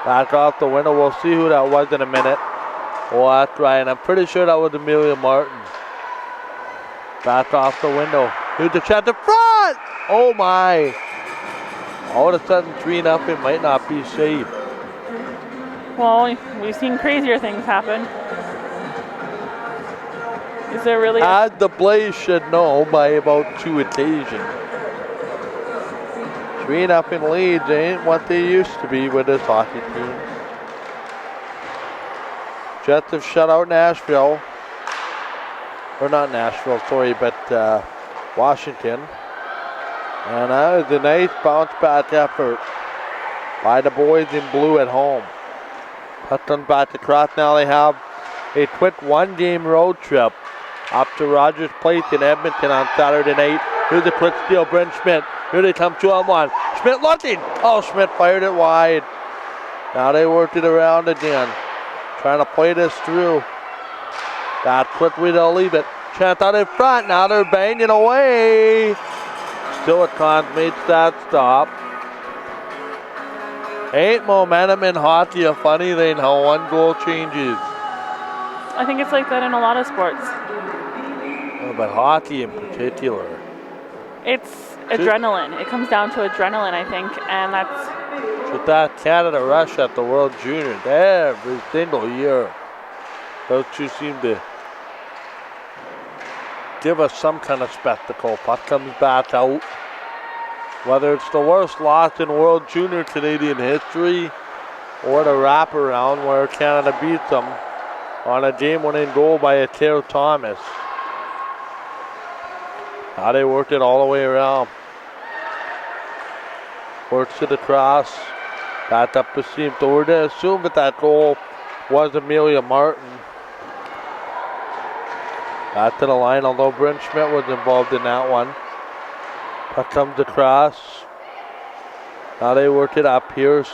Speaker 1: Back off the window, we'll see who that was in a minute. Oh, that's right, and I'm pretty sure that was Amelia Martin. Back off the window. Here's the shot to front! Oh my! All of a sudden, 3-0 might not be safe.
Speaker 2: Well, we've seen crazier things happen. Is there really?
Speaker 1: As the Blaze should know by about 2 occasions. 3-0 leads ain't what they used to be with this hockey team. Jets have shut out Nashville. Or not Nashville, sorry, but Washington. And that is a nice bounce back effort by the boys in blue at home. Puck comes back across. Now they have a quick 1-game road trip up to Rogers Place in Edmonton on Saturday night. Here's a quick steal, Brent Schmidt. Here they come 2-on-1. Schmidt looking. Oh, Schmidt fired it wide. Now they worked it around again. Trying to play this through. That quickly they'll leave it. Chance out in front. Now they're banging away. Still a con makes that stop. Ain't momentum in hockey a funny thing how one goal changes?
Speaker 2: I think it's like that in a lot of sports.
Speaker 1: Oh, but hockey in particular.
Speaker 2: It's adrenaline. It comes down to adrenaline, I think, and that's...
Speaker 1: With that Canada rush at the World Juniors every single year, those two seem to give us some kind of spectacle. Puck comes back out. Whether it's the worst loss in World Junior Canadian history or the wraparound where Canada beats them on a game-winning goal by a Taylor Thomas. Now they worked it all the way around. Works it across. Back up the seam. So we're going to assume that goal was Amelia Martin. Back to the line, although Bryn Schmidt was involved in that one. Puck comes across. Now they work it up. Pierce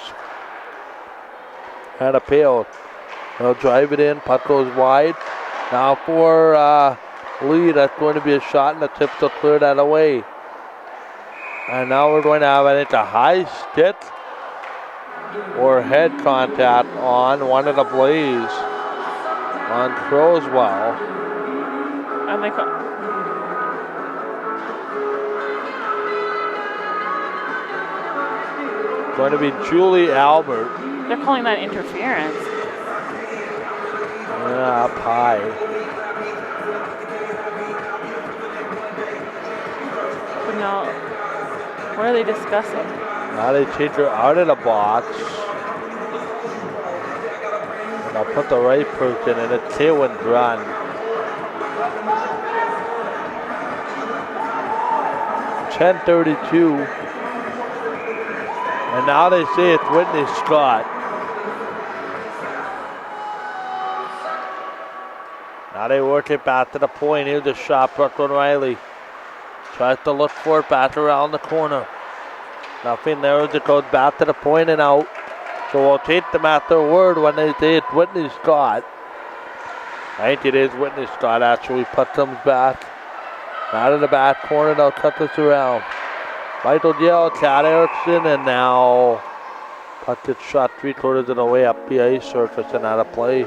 Speaker 1: and a pail. They'll drive it in. Puck goes wide. Now for Lee, that's going to be a shot, and the tip will clear that away. And now we're going to have, I think, a high stick or head contact on one of the Blaze on Crowswell.
Speaker 2: And they
Speaker 1: Going to be Julie Albert.
Speaker 2: They're calling that interference.
Speaker 1: Yeah, up high.
Speaker 2: But no, what are they discussing?
Speaker 1: Now they take her out of the box. And I'll put the right person in. It's Tailwind run. .10:32. And now they say it's Whitney Scott. Now they work it back to the point. Here's the shot. Brooklyn Riley tries to look for it back around the corner. Nothing there as it goes back to the point and out. So we'll take them at their word when they say it's Whitney Scott. I think it is Whitney Scott actually. Puck comes back. Out of the back corner, they'll cut this around. Michael Yell, Chad Erickson, and now puck gets shot 3/4 of the way up the ice surface and out of play.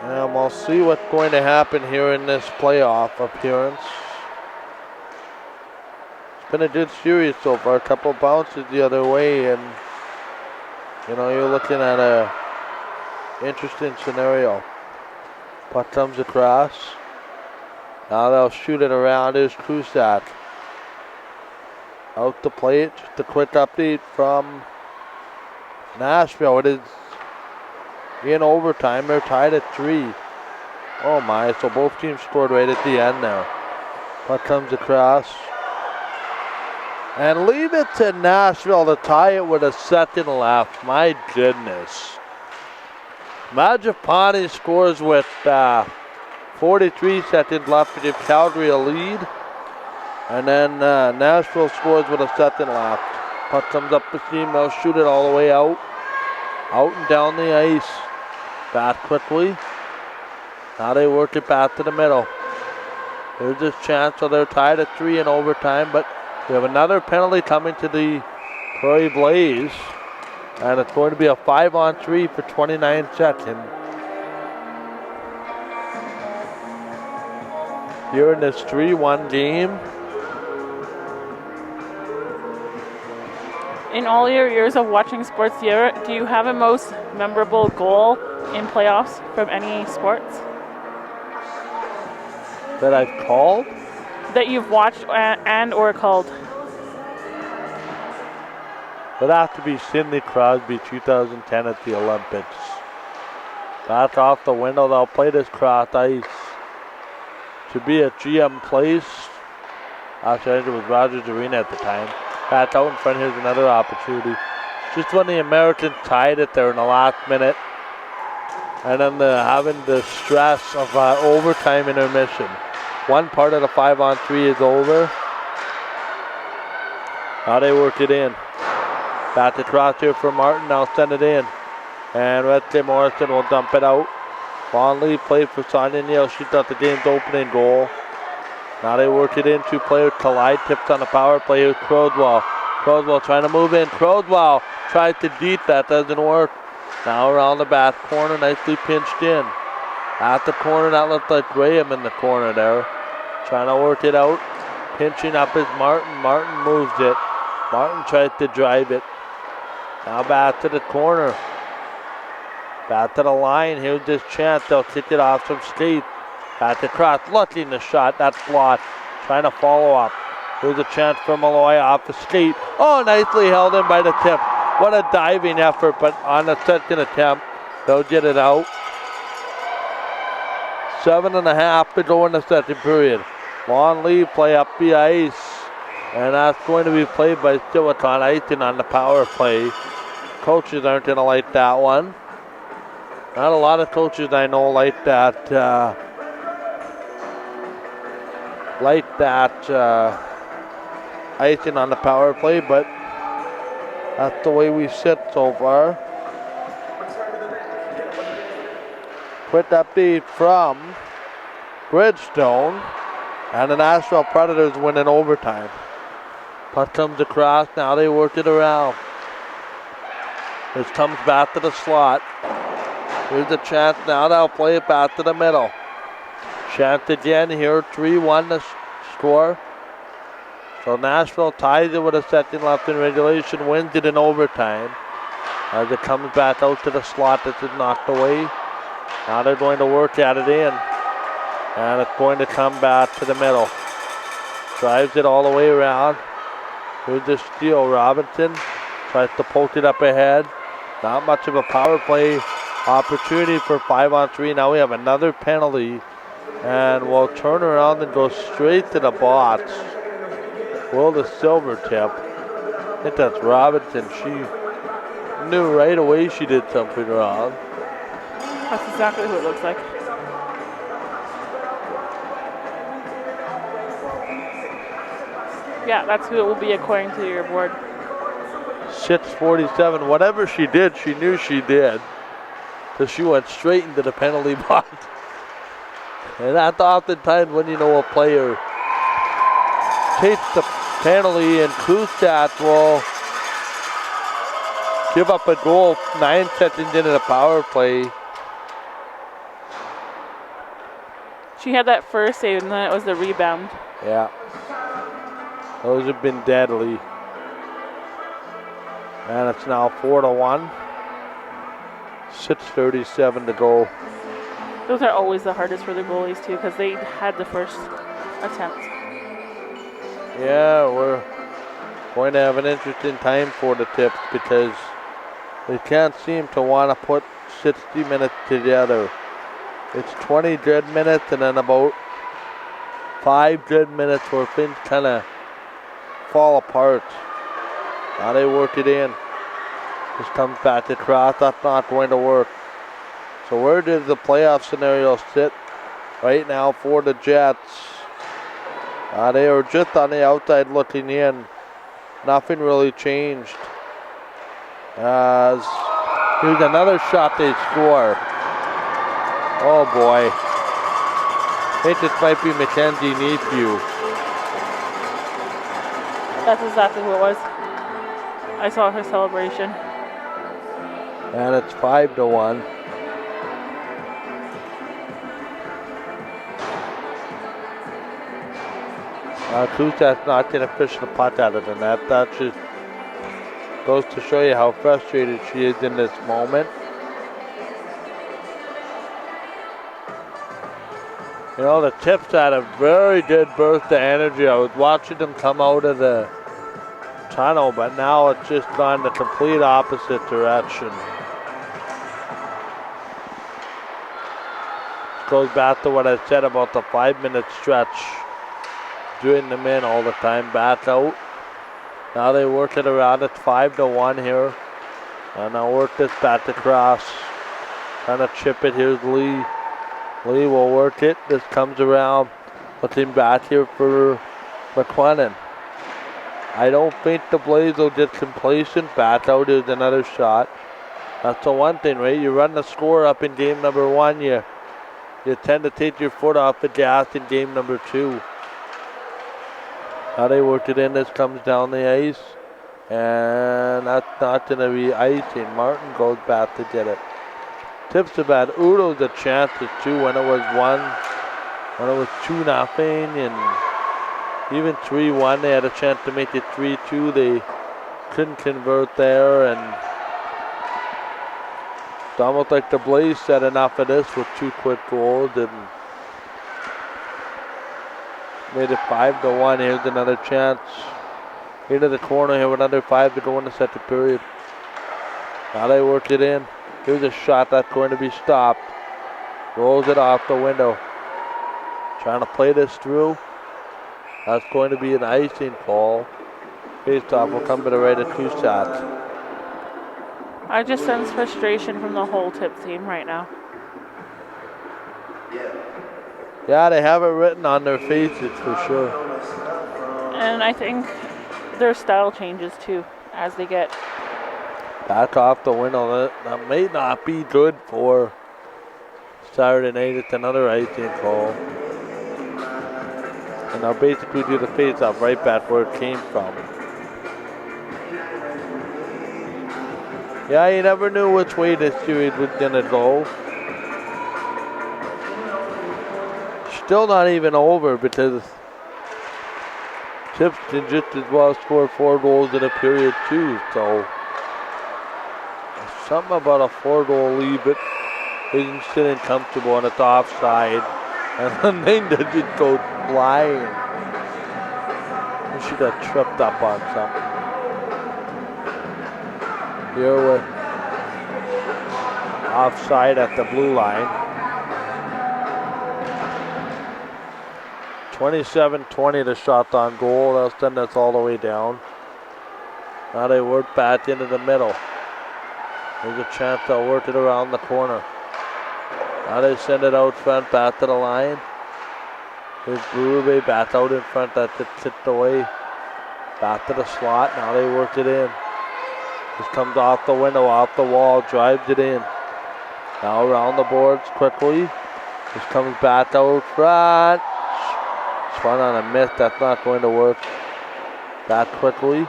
Speaker 1: And we'll see what's going to happen here in this playoff appearance. It's been a good series so far. A couple bounces the other way, and you know, you're looking at a interesting scenario. Puck comes across. Now they'll shoot it around. Here's Cusack. Out the plate. Just a quick update from Nashville. It is in overtime. They're tied at 3. Oh my, so both teams scored right at the end there. Puck comes across. And leave it to Nashville to tie it with a second left. My goodness. Majapani scores with 43 seconds left to give Calgary a lead. And then Nashville scores with a second left. Puck comes up the seam. They'll shoot it all the way out. Out and down the ice. Back quickly. Now they work it back to the middle. There's this chance, so they're tied at 3 in overtime, but we have another penalty coming to the Prairie Blaze. And it's going to be a 5-on-3 for 29 seconds. Here in this 3-1 game.
Speaker 2: In all your years of watching sports, do you have a most memorable goal in playoffs from any sports?
Speaker 1: That I've called?
Speaker 2: That you've watched and or called?
Speaker 1: Would have to be Sidney Crosby 2010 at the Olympics. Back off the window, they'll play this cross ice. To be at GM Place. Actually, I think it was Rogers Arena at the time. Back out in front, here's another opportunity. Just when the Americans tied it there in the last minute. And then having the stress of overtime intermission. One part of the 5-on-3 is over. Now they work it in. Back across here for Martin. Now send it in. And Wednesday Morrison will dump it out. Long lead play for Sonia Neal. She got the game's opening goal. Now they work it in. 2 players collide. Tips on the power play. Here's Crowswell. Crowswell trying to move in. Crowswell tries to deep. That doesn't work. Now around the back corner. Nicely pinched in. At the corner. That looks like Graham in the corner there. Trying to work it out. Pinching up is Martin. Martin moves it. Martin tries to drive it. Now back to the corner. Back to the line. Here's this chance. They'll kick it off some skate. Back to cross. Looking the shot. That's blocked. Trying to follow up. Here's a chance for Malloy off the skate. Oh, nicely held in by the tip. What a diving effort, but on the second attempt, they'll get it out. 7.5 to go in the second period. Long lead play up the ice, and that's going to be played by Silicon icing on the power play. Coaches aren't going to like that one. Not a lot of coaches I know like that. Icing on the power play, but that's the way we sit so far. Quick update from Bridgestone, and the Nashville Predators win in overtime. Puck comes across, now they work it around. This comes back to the slot. Here's a chance now, they'll play it back to the middle. Chance again here, 3-1 to score. So Nashville ties it with a second left in regulation, wins it in overtime. As it comes back out to the slot, this is knocked away. Now they're going to work at it in. And it's going to come back to the middle. Drives it all the way around. Here's the steal. Robinson tries to poke it up ahead. Not much of a power play opportunity for 5-on-3. Now we have another penalty. And we'll turn around and go straight to the box. Will the Silvertip. I think that's Robinson. She knew right away she did something wrong.
Speaker 2: That's exactly who it looks like. Yeah, that's who it will be according to your board.
Speaker 1: 6:47. Whatever she did, she knew she did. So she went straight into the penalty box. And that's oftentimes when you know a player takes the penalty, and Kustat will give up a goal 9 seconds into the power play.
Speaker 2: She had that first save, and then it was the rebound.
Speaker 1: Yeah. Those have been deadly. And it's now 4-1. 6:37 to go.
Speaker 2: Those are always the hardest for the goalies, too, because they had the first attempt.
Speaker 1: Yeah, we're going to have an interesting time for the Tips because they can't seem to want to put 60 minutes together. It's 20 good minutes and then about 5 good minutes where things kind of fall apart. Now they work it in. This comes back across. That's not going to work. So where does the playoff scenario sit right now for the Jets? They are just on the outside looking in. Nothing really changed. As here's another shot they score. Oh boy. I think this might be Mackenzie Nephew.
Speaker 2: That's exactly who it was. I saw her celebration.
Speaker 1: And it's 5-1. Kustat's not going to fish the putt out of the net. That just goes to show you how frustrated she is in this moment. You know, the Tips had a very good burst of energy. I was watching them come out of the tunnel, but now it's just gone the complete opposite direction. Goes back to what I said about the 5-minute stretch. Doing them in all the time, back out. Now they work it around. It's 5-1 here. And now work this back across. Trying to chip it. Here's Lee. Lee will work it. This comes around. Looking back here for McLennan. I don't think the Blaze will get complacent. Back out is another shot. That's the one thing, right? You run the score up in game number 1. You tend to take your foot off the gas in game number 2. Now they worked it in. This comes down the ice. And that's not going to be icing. Martin goes back to get it. Tips have had Udo's a chance at 2 when it was 2-0, and even 3-1. They had a chance to make it 3-2. They couldn't convert there, and it's almost like the Blaze said enough of this with 2 quick goals, and Made it 5-1. Here's another chance. Into the corner here with under 5 to go in the second period. Now they worked it in. Here's a shot that's going to be stopped. Rolls it off the window. Trying to play this through. That's going to be an icing call. Face-off will come to the right of 2 shots.
Speaker 2: I just sense frustration from the whole tip team right now.
Speaker 1: Yeah, they have it written on their faces for sure.
Speaker 2: And I think their style changes too as they get.
Speaker 1: Back off the window. That may not be good for Saturday night. It's another icing call. And they'll basically do the face-off right back where it came from. Yeah, you never knew which way this series was going to go. Still not even over because Tips can just as well score 4 goals in a period too. So something about a 4-goal lead, but isn't sitting comfortable and it's offside. And the thing that just goes flying. We should have tripped up on something. Here with offside at the blue line. 27-20 the shot on goal. They'll send us all the way down. Now they work back into the middle. There's a chance they'll work it around the corner. Now they send it out front, back to the line. Here's Berube back out in front, that's it tipped away. Back to the slot, now they work it in. This comes off the window, off the wall, drives it in. Now around the boards quickly. This comes back out front. Swung on a miss, that's not going to work. Back quickly.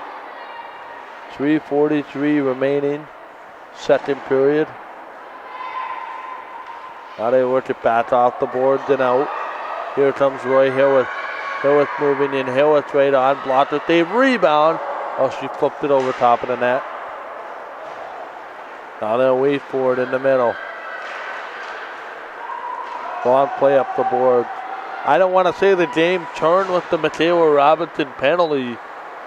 Speaker 1: 3:43 remaining, second period. Now they work it back off the boards and out. Here comes Roy Hillwith. Hillwith moving in. Hillwith right on. Blocked it. They rebound. Oh, she flipped it over top of the net. Now they'll wait for it in the middle. Long play up the board. I don't want to say the game turned with the Mateo Robinson penalty,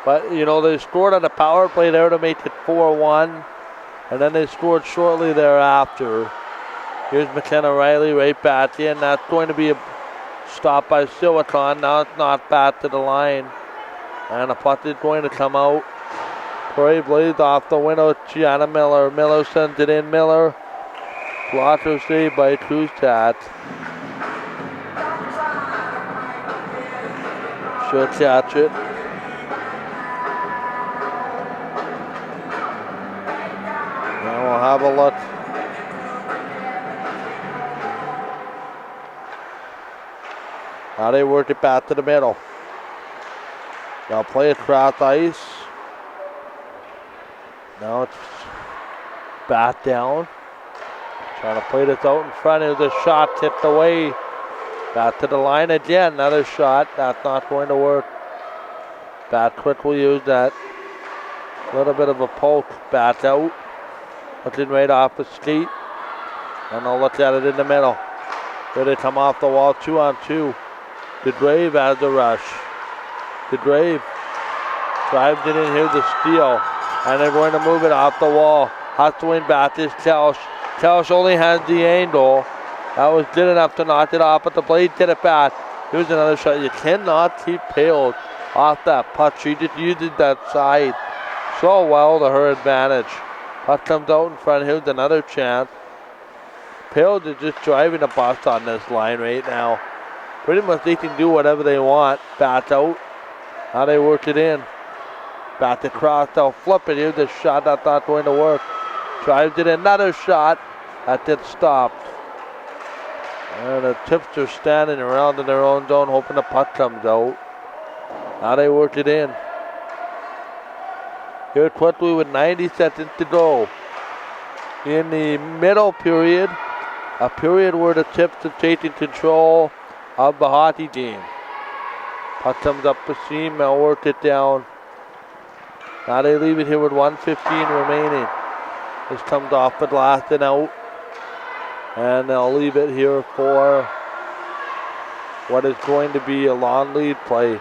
Speaker 1: but you know they scored on a power play there to make it 4-1, and then they scored shortly thereafter. Here's McKenna Riley right back in. That's going to be a stop by Silicon. Now it's not back to the line. And a puck is going to come out. Prairie Blaze off the window. Gianna Miller. Miller sends it in. Miller. Blocker saved by Kuztat. Should catch it. Now we'll have a look. Now they work it back to the middle. They'll play it across ice. Now it's back down. Trying to play this out in front. Here's a shot tipped away. Back to the line again. Another shot. That's not going to work. Back quickly used that. A little bit of a poke. Back out. Looking right off the skate. And they'll look at it in the middle. Here they come off the wall. 2-on-2. DeGrave has the rush. DeGrave drives it in. Here's the steal. And they're going to move it off the wall. Hustling back is Kelsch. Kelsch only has the angle. That was good enough to knock it off, but the blade did it back. Here's another shot. You cannot keep Pale off that puck. She just uses that side so well to her advantage. Puck comes out in front. Here's another chance. Pale is just driving a bus on this line right now. Pretty much they can do whatever they want. Back out. Now they work it in. Back across. They'll flip it. Here's a shot that's not going to work. Drives it in. Another shot. That did stop. And the Tips are standing around in their own zone hoping the puck comes out. Now they work it in. Here quickly with 90 seconds to go. In the middle period, a period where the Tips are taking control of the hockey game. Puck comes up the seam, they'll work it down. Now they leave it here with 1:15 remaining. This comes off the glass and out. And they'll leave it here for what is going to be a long lead play.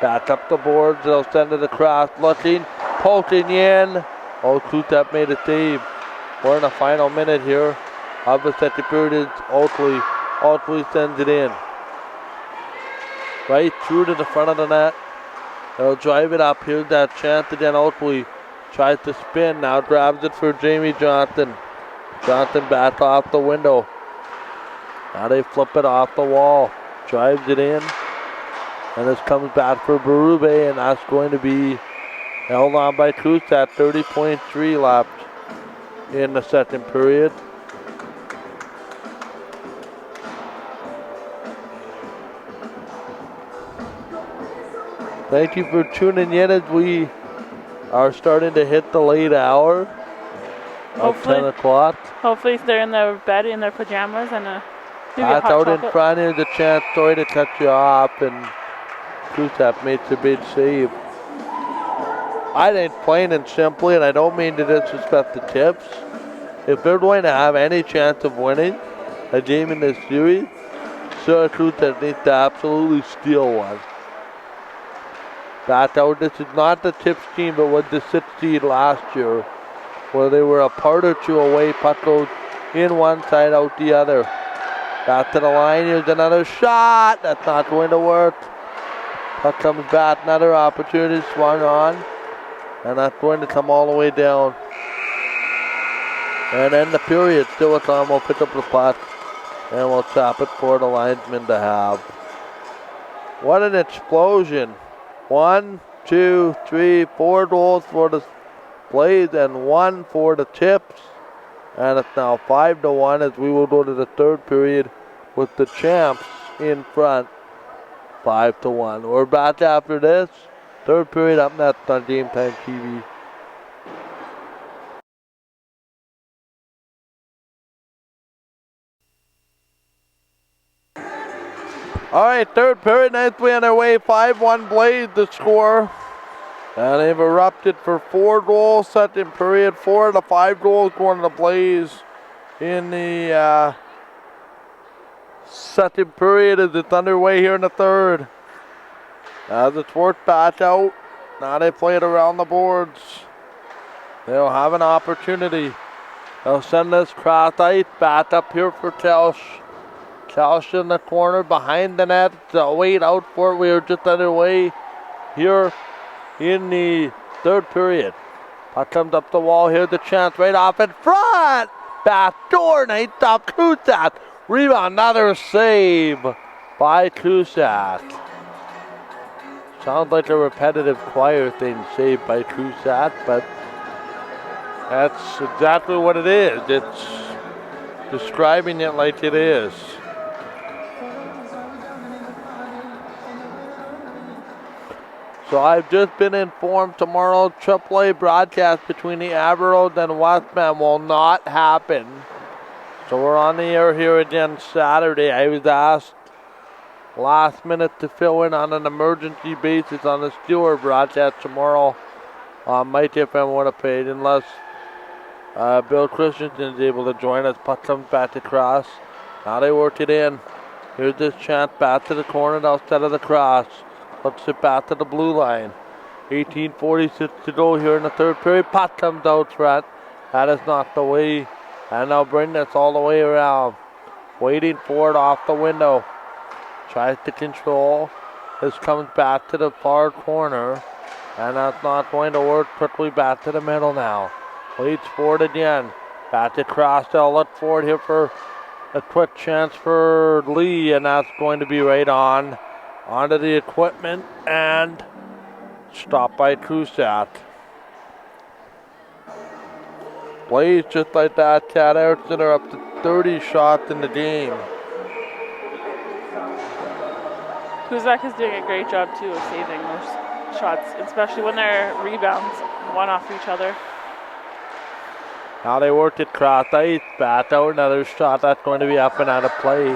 Speaker 1: Back up the boards, they'll send it across, looking, poking in. Oh, Kutep made a save. We're in the final minute here of the second period. Oakley sends it in. Right through to the front of the net. They'll drive it up. Here's that chance again. Oakley tries to spin, now grabs it for Jamie Johnson. Johnson back off the window. Now they flip it off the wall. Drives it in. And this comes back for Berube, and that's going to be held on by Kusat. 30.3 left in the second period. Thank you for tuning in as we are starting to hit the late hour of 10 o'clock.
Speaker 2: Hopefully they're in their bed in their pajamas and maybe
Speaker 1: That's out
Speaker 2: chocolate.
Speaker 1: in front. Here's a chance, sorry to cut you off, and Kusap makes a big save. I think plain and simply, and I don't mean to disrespect the Tips, if they're going to have any chance of winning a game in this series, Syracuse needs to absolutely steal one. Back out, this is not the Tips team, but was the 6th seed last year, where they were a part or two away. Puck goes in one side, out the other. Back to the line, here's another shot. That's not going to work. Puck comes back, another opportunity, swung on. And that's going to come all the way down. And then the period, still a time, we'll pick up the puck. And we'll tap it for the linesman to have. What an explosion. 1, 2, 3, 4 goals for the Blaze and 1 for the Tips. And it's now 5-1 as we will go to the third period with the champs in front. 5-1. We're back after this. Third period up next on Game Time TV. All right, third period, nicely underway. 5-1 Blaze the score. And they've erupted for 4 goals second period. 4 of the 5 goals going to the Blaze in the second period as it's underway here in the third. As it's worked back out, now they play it around the boards. They'll have an opportunity. They'll send this cross ice back up here for Kelsch. Kelsch in the corner behind the net. They'll wait out for it. We are just underway here in the third period. Puck comes up the wall. Here's the chance right off in front. Back door, nice stop. Kusat. Rebound, another save by Kusat. Sounds like a repetitive choir thing, saved by Kusat, but that's exactly what it is. It's describing it like it is. So I've just been informed tomorrow AAA broadcast between the Aberroads and Westman will not happen. So we're on the air here again Saturday. I was asked last minute to fill in on an emergency basis on the Steeler broadcast tomorrow on Mike FM Winnipeg, unless Bill Christensen is able to join us. Puck comes back across. Now they work it in. Here's this chance back to the corner outside of the cross. Puts it back to the blue line. 18:46 to go here in the third period. Puck comes out front. That is not the way. And they'll bring this all the way around. Waiting for it off the window. Tries to control. This comes back to the far corner. And that's not going to work. Quickly back to the middle now. Leads forward again. Back across. They'll look forward here for a quick chance for Lee. And that's going to be right on. Onto the equipment. And stopped by Kusat. Blaze just like that. Cat Erickson are up to 30 shots in the game.
Speaker 2: Kuzak is doing a great job too of saving those shots, especially when they're rebounds, one off each other.
Speaker 1: Now they worked it cross ice, back out another shot that's going to be up and out of play.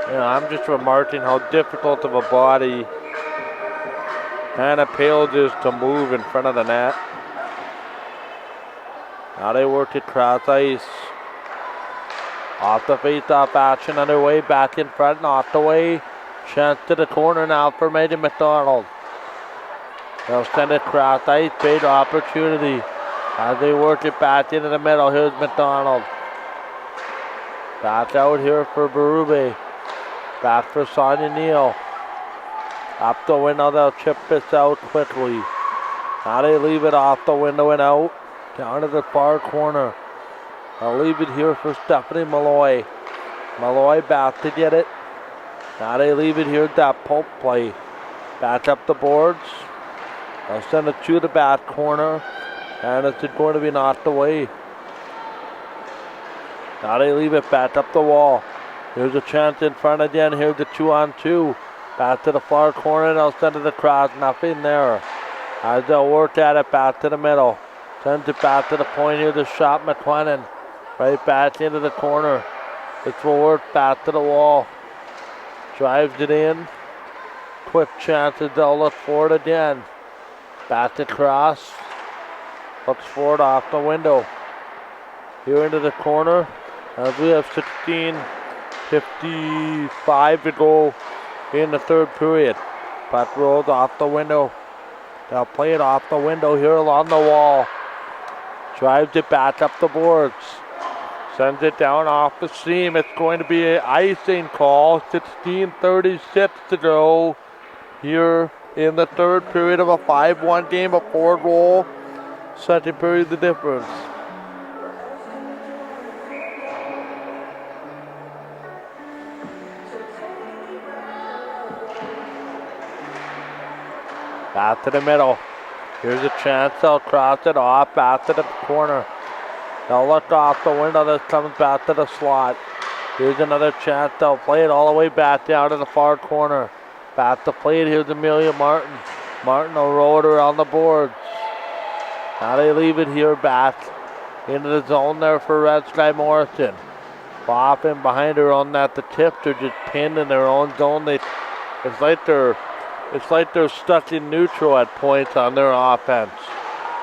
Speaker 1: You know, I'm just remarking how difficult of a body Hannah Pales is to move in front of the net. Now they worked it cross ice. Off the face-off action underway, back in front, knocked away. Chance to the corner now for Megan McDonald. They'll send it across ice, big opportunity. As they work it back into the middle, here's McDonald. Back out here for Berube. Back for Sonia Neal. Up the window, they'll chip this out quickly. Now they leave it off the window and out. Down to the far corner. They'll leave it here for Stephanie Malloy. Malloy back to get it. Now they leave it here, that poke play. Back up the boards. They'll send it to the back corner. And it's going to be knocked away. Now they leave it back up the wall. Here's a chance in front again. Here's the 2-on-2. Back to the far corner. They'll send it across. Nothing there. As they'll work at it back to the middle. Sends it back to the point. Here's the shot, McLennan. Right back into the corner. This will work back to the wall. Drives it in. Quick chances. They'll look for it again. Back across. Looks for it off the window. Here into the corner. As we have 16:55 to go in the third period. Puck rolls off the window. They'll play it off the window here along the wall. Drives it back up the boards. Sends it down off the seam. It's going to be an icing call. 16:36 to go here in the third period of a 5-1 game, a 4-goal. Second period, the difference. Back to the middle. Here's a chance. They'll cross it off. Back to the corner. They'll look off the window. This comes back to the slot. Here's another chance. They'll play it all the way back down to the far corner. Back to play it. Here's Amelia Martin. Martin will roll it around the boards. Now they leave it here back into the zone there for Red Sky Morrison. Bopping behind her on that. The tips are just pinned in their own zone. It's like they're stuck in neutral at points on their offense.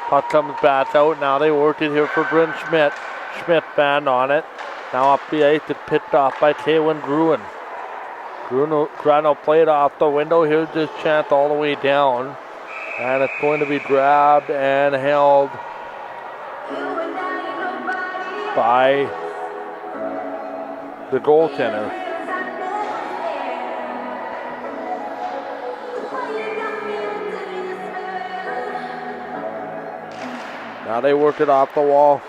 Speaker 1: Puck comes back out. Now they work it here for Bryn Schmidt. Schmidt band on it. Now up the ice. It's picked off by Kaylin Gruen. Gruen will play it off the window. Here's this chance all the way down. And it's going to be grabbed and held by the goaltender. Now they work it off the wall.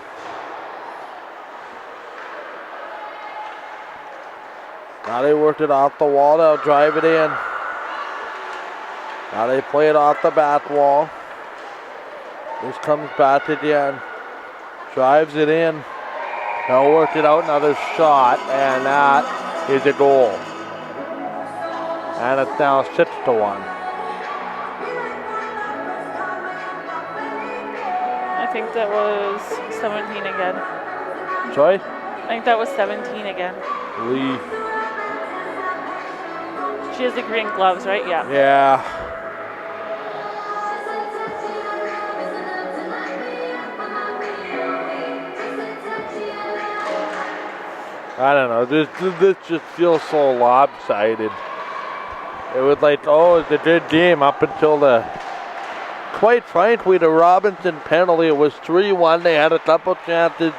Speaker 1: Now they worked it off the wall. They'll drive it in. Now they play it off the back wall. This comes back again. Drives it in. They'll work it out. Another shot, and that is a goal. And it's now 6-1.
Speaker 2: I think that was 17 again.
Speaker 1: Sorry?
Speaker 2: I think that was 17 again.
Speaker 1: Lee.
Speaker 2: She has the green gloves, right? Yeah.
Speaker 1: Yeah. I don't know. This just feels so lopsided. It was like, oh, it's a good game up until quite frankly, the Robinson penalty. It was 3-1. They had a couple chances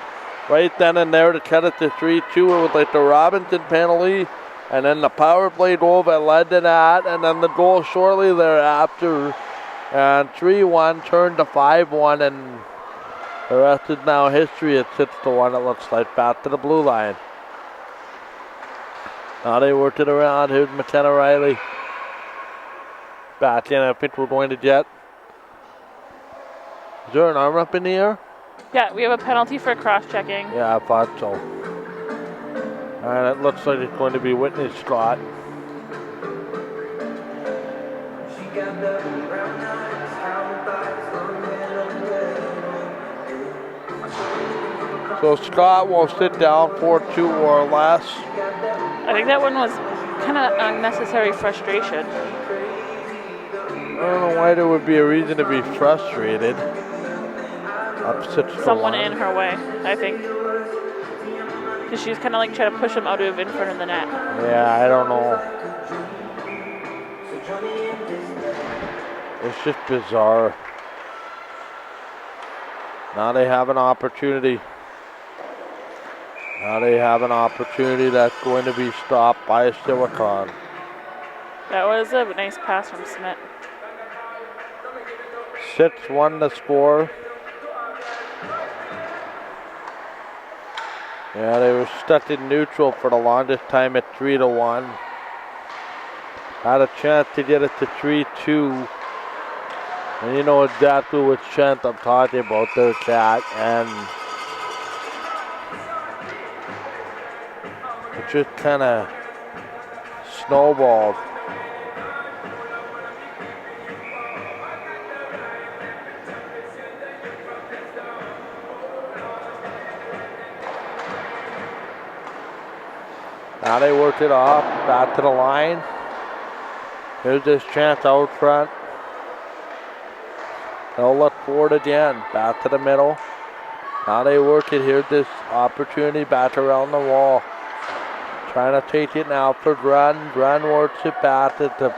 Speaker 1: right then and there to cut it to 3-2. It was like the Robinson penalty, and then the power play goal that led to that, and then the goal shortly thereafter. And 3-1 turned to 5-1, and the rest is now history. It's 6-1, it looks like, back to the blue line. Now they worked it around. Here's McKenna Riley. Back in. I think we're going to Jet. Is there an arm up in the air?
Speaker 2: Yeah, we have a penalty for cross-checking.
Speaker 1: Yeah, I thought so. And it looks like it's going to be Whitney Scott. So Scott will sit down for 2 or less.
Speaker 2: I think that one was kind of unnecessary frustration.
Speaker 1: I don't know why there would be a reason to be frustrated. Up 6-1.
Speaker 2: Someone in her way, I think. Because she's kind of like trying to push him out of in front of the net.
Speaker 1: Yeah, I don't know. It's just bizarre. Now they have an opportunity. Now they have an opportunity that's going to be stopped by Silicon.
Speaker 2: That was a nice pass from Smith.
Speaker 1: 6-1 the score. Yeah, they were stuck in neutral for the longest time at 3-1. Had a chance to get it to 3-2. And you know exactly which chance I'm talking about there, Cat. And it just kind of snowballed. Now they work it off, back to the line. Here's this chance out front. They'll look forward again, back to the middle. Now they work it, here's this opportunity back around the wall. Trying to take it now for Grun. Grun works it back at the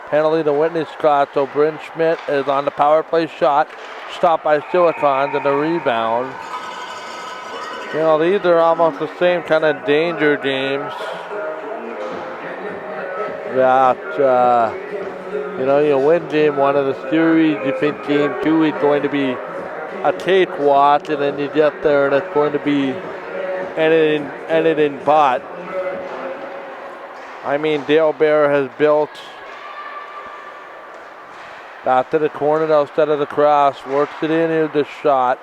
Speaker 1: penalty to Whitney Scott. So Bryn Schmidt is on the power play shot. Stopped by Silicon and the rebound. You know, these are almost the same kind of danger games that, you know, you win game one of the series, you think game two is going to be a cakewalk, and then you get there and it's going to be anything but. I mean, Dale Bear has built back to the corner outside of the cross, works it in, here's the shot,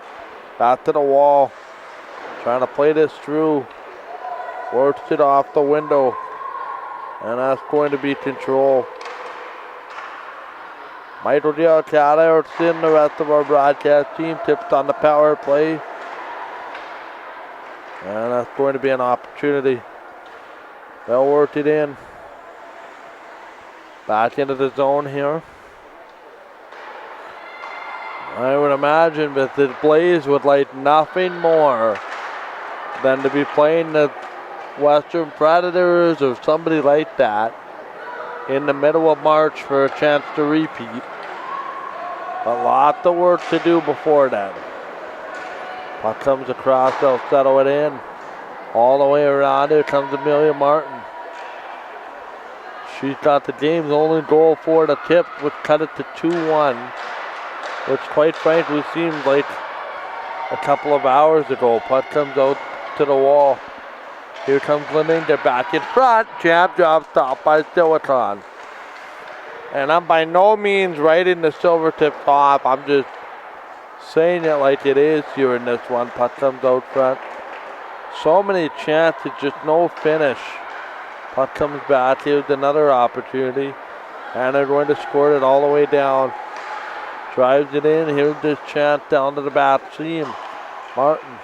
Speaker 1: back to the wall. Trying to play this through. Works it off the window. And that's going to be control. Michael Giacata and the rest of our broadcast team tipped on the power play. And that's going to be an opportunity. They'll work it in. Back into the zone here. I would imagine that the Blaze would like nothing more than to be playing the Western Predators or somebody like that in the middle of March for a chance to repeat. A lot of work to do before that. Puck comes across, they'll settle it in. All the way around, here comes Amelia Martin. She's got the game's only goal for the tip, which cut it to 2-1, which quite frankly seemed like a couple of hours ago. Puck comes out to the wall. Here comes Lenning, they're back in front. Jab job stopped by Silicon. And I'm by no means writing the Silvertips off. I'm just saying it like it is here in this one. Puck comes out front. So many chances, just no finish. Puck comes back. Here's another opportunity. And they're going to score it all the way down. Drives it in. Here's this chance down to the back seam. Martin.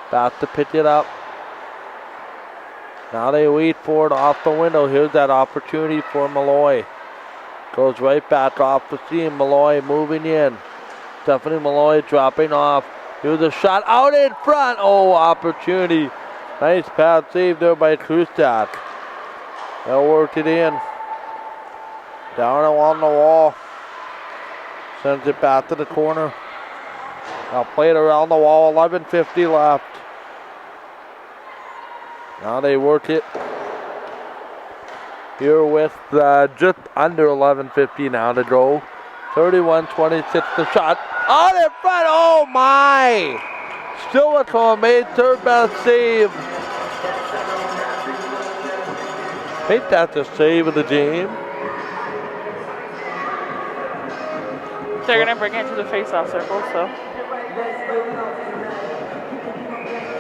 Speaker 1: About to pick it up. Now they wait for it off the window. Here's that opportunity for Malloy. Goes right back off the seam. Malloy moving in. Stephanie Malloy dropping off. Here's a shot out in front. Oh, opportunity. Nice pad save there by Krustak. They'll work it in. Down along the wall. Sends it back to the corner. Now play it around the wall. 11:50 left. Now they work it here with just under 11:50 now to go. 31-26 the shot. Out in front, oh my! Silicon made third best save. I think that's the save of the game.
Speaker 2: They're going to bring it to the face-off circle, so.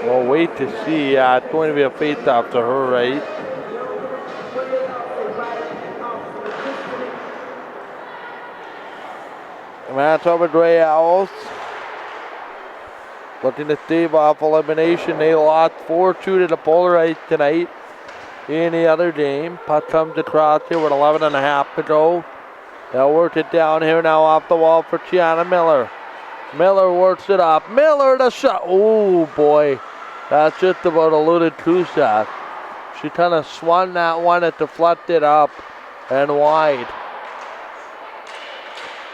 Speaker 1: We'll wait to see. It's going to be a face-off to her, right? Manitoba Grey Owls looking to stave off elimination. They lost 4-2 to the Polarites tonight in the other game. Puck comes across here with 11.5 to go. They'll work it down here now off the wall for Tiana Miller. Miller works it up. Miller the shot. Oh boy. That's just about eluded Kusat. She kind of swung that one and deflected it up and wide.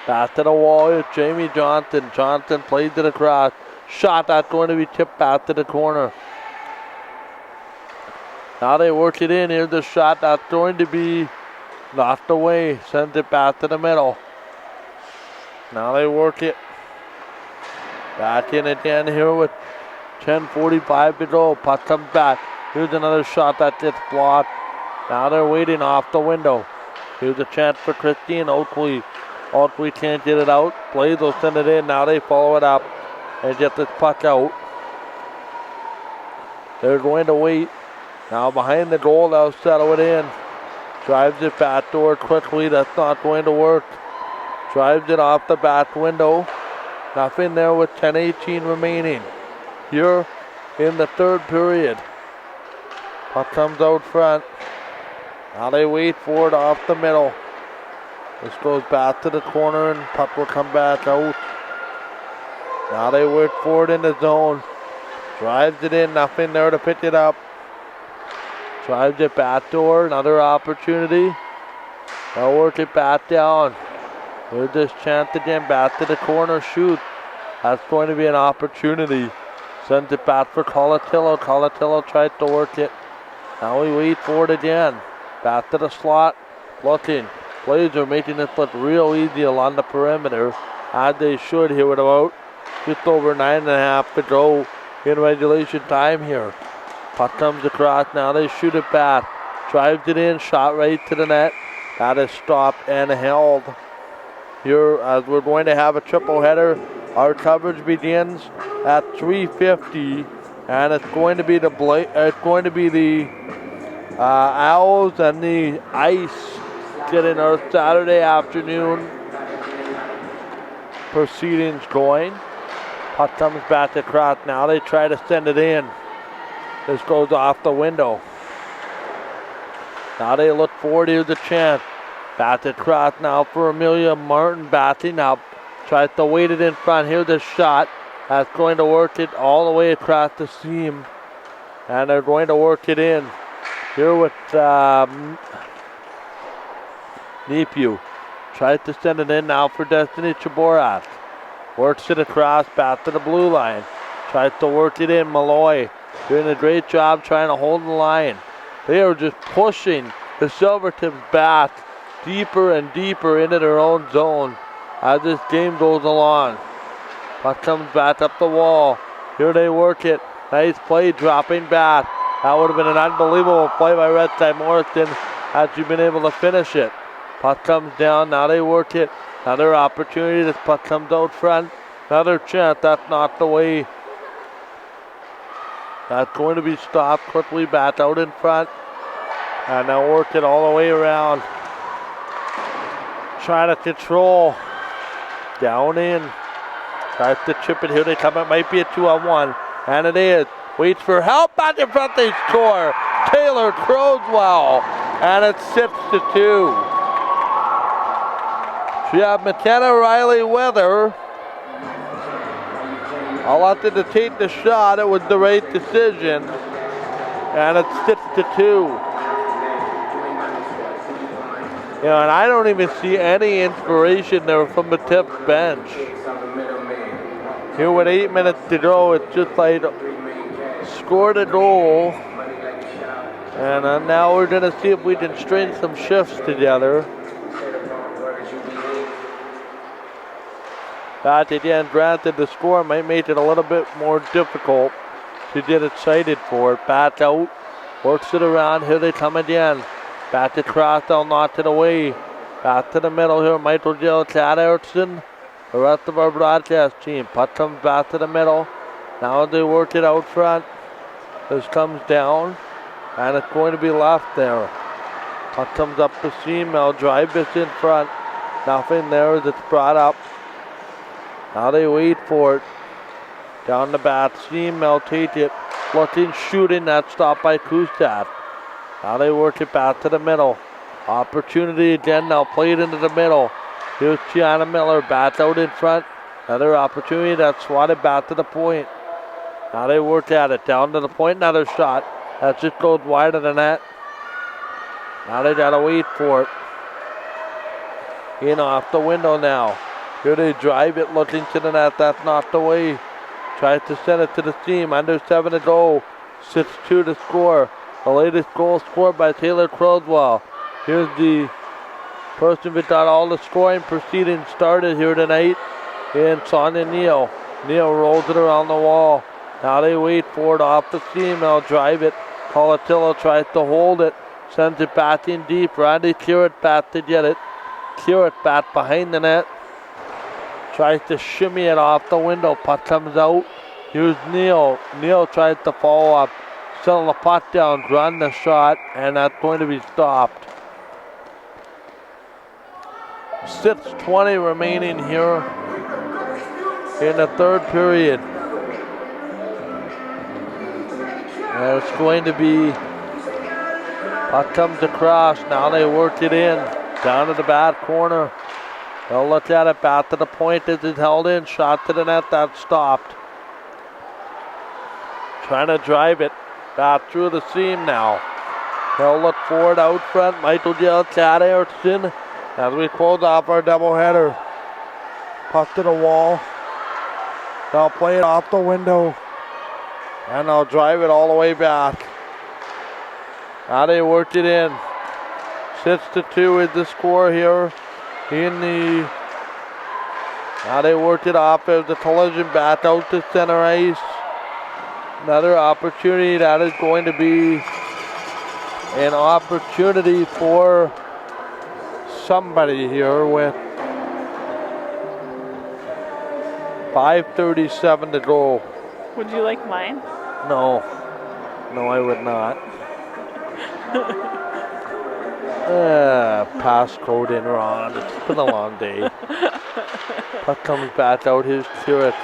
Speaker 1: Back to the wall is Jamie Johnson. Johnson plays it across. Shot that's going to be tipped back to the corner. Now they work it in. Here's the shot that's going to be knocked away. Sends it back to the middle. Now they work it. Back in again here with 10:45 to go. Puck comes back. Here's another shot that gets blocked. Now they're waiting off the window. Here's a chance for Christine Oakley. Oakley can't get it out. Blaze will send it in. Now they follow it up and get this puck out. They're going to wait. Now behind the goal, they'll settle it in. Drives it back door quickly. That's not going to work. Drives it off the back window. Nothing there with 10:18 remaining. Here in the third period. Puck comes out front. Now they wait for it off the middle. This goes back to the corner and puck will come back out. Now they wait for it in the zone. Drives it in, nothing there to pick it up. Drives it back door, another opportunity. They'll work it back down. Here's this chance again, back to the corner, shoot. That's going to be an opportunity. Sends it back for Colatillo. Colatillo tries to work it. Now we wait for it again. Back to the slot, looking. Blaze are making this look real easy along the perimeter, as they should here with about just over 9.5 to go in regulation time here. Puck comes across, now they shoot it back. Drives it in, shot right to the net. That is stopped and held. Here, as we're going to have a triple header, our coverage begins at 3:50, and it's going to be the Owls and the Ice getting our Saturday afternoon proceedings going. Puck comes back across. Now they try to send it in. This goes off the window. Now they look forward. Here's a chance. Back across now for Amelia Martin batting up. Tries to wait it in front. Here's a shot. That's going to work it all the way across the seam. And they're going to work it in. Here with Nepew. Tries to send it in now for Destiny Chaborak. Works it across back to the blue line. Tries to work it in. Malloy doing a great job trying to hold the line. They are just pushing the Silvertips back deeper and deeper into their own zone as this game goes along. Puck comes back up the wall. Here they work it. Nice play, dropping back. That would have been an unbelievable play by Red Side Morrison had she been able to finish it. Puck comes down, now they work it. Another opportunity, this puck comes out front. Another chance, that's not the way. That's going to be stopped quickly back out in front. And now work it all the way around. Trying to control. Down in. Tries to chip it. Here they come. It might be a 2-on-1. And it is. Waits for help. Back in front. They score. Taylor Crowswell. And it's 6-2. We have McKenna Riley Weather. Elected to take the shot. It was the right decision. And it's 6-2. You know, and I don't even see any inspiration there from the Tips bench. Here with 8 minutes to go, it's just like scored a goal. And now we're going to see if we can string some shifts together. That again, granted, the score might make it a little bit more difficult to get excited for it. Back out, works it around. Here they come again. Back across, they'll knock it away. Back to the middle here, Michael Jill, Chad Erickson, the rest of our broadcast team. Puck comes back to the middle. Now they work it out front. This comes down, and it's going to be left there. Puck comes up the seam, they'll drive this in front. Nothing there as it's brought up. Now they wait for it. Down the back seam, they'll take it. Looking, shooting, that's stopped by Kustat. Now they work it back to the middle. Opportunity again, they'll play it into the middle. Here's Gianna Miller, back out in front. Another opportunity that's swatted back to the point. Now they work at it. Down to the point, another shot. That just goes wide of the net. Now they gotta wait for it. In off the window now. Here they drive it, looking to the net. That's not the way. Tries to send it to the seam. Under 7 to go. 6-2 to score. The latest goal scored by Taylor Crowdwell. Here's the person that got all the scoring proceedings started here tonight. And Sonia Neal. Neal rolls it around the wall. Now they wait for it off the seam. They'll drive it. Colatillo tries to hold it. Sends it back in deep. Randy Currett back to get it. Currett back behind the net. Tries to shimmy it off the window. Puck comes out. Here's Neal. Neal tries to follow up. Settle the puck down. Run the shot. And that's going to be stopped. 6:20 remaining here in the third period. And it's going to be, puck comes across. Now they work it in. Down to the back corner. They'll look at it. Back to the point as it's held in. Shot to the net. That's stopped. Trying to drive it back through the seam now. They'll look for it out front. Michael Gill, Chad Erickson. As we close off our doubleheader. Puck to the wall. They'll play it off the window. And they'll drive it all the way back. Now they worked it in. 6-2 is the score here. Now they worked it off as the collision back out to center ice. Another opportunity. That is going to be an opportunity for somebody here with 5:37 to go.
Speaker 2: Would you like mine?
Speaker 1: No, I would not. Passcode in Ron. It's been a long day. Puck comes back out. Here's Currett.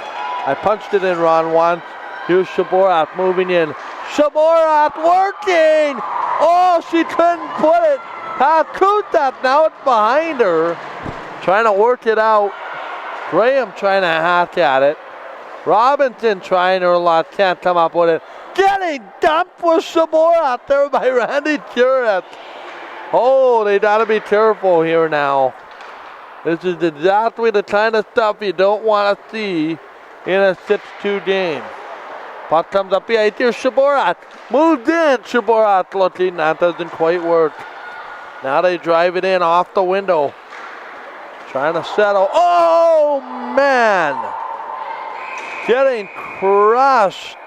Speaker 1: I punched it in Ron once. Here's Shaborat moving in. Shaborat working! Oh, she couldn't put it. Kutat, now it's behind her. Trying to work it out. Graham trying to hack at it. Robinson trying her a lot. Can't come up with it. Getting dumped with Shaborat there by Randy Currett. Oh, they gotta be careful here now. This is exactly the kind of stuff you don't want to see in a 6-2 game. Puck comes up behind here. Shaborat moved in. Shaborat looking. That doesn't quite work. Now they drive it in off the window. Trying to settle. Oh, man. Getting crushed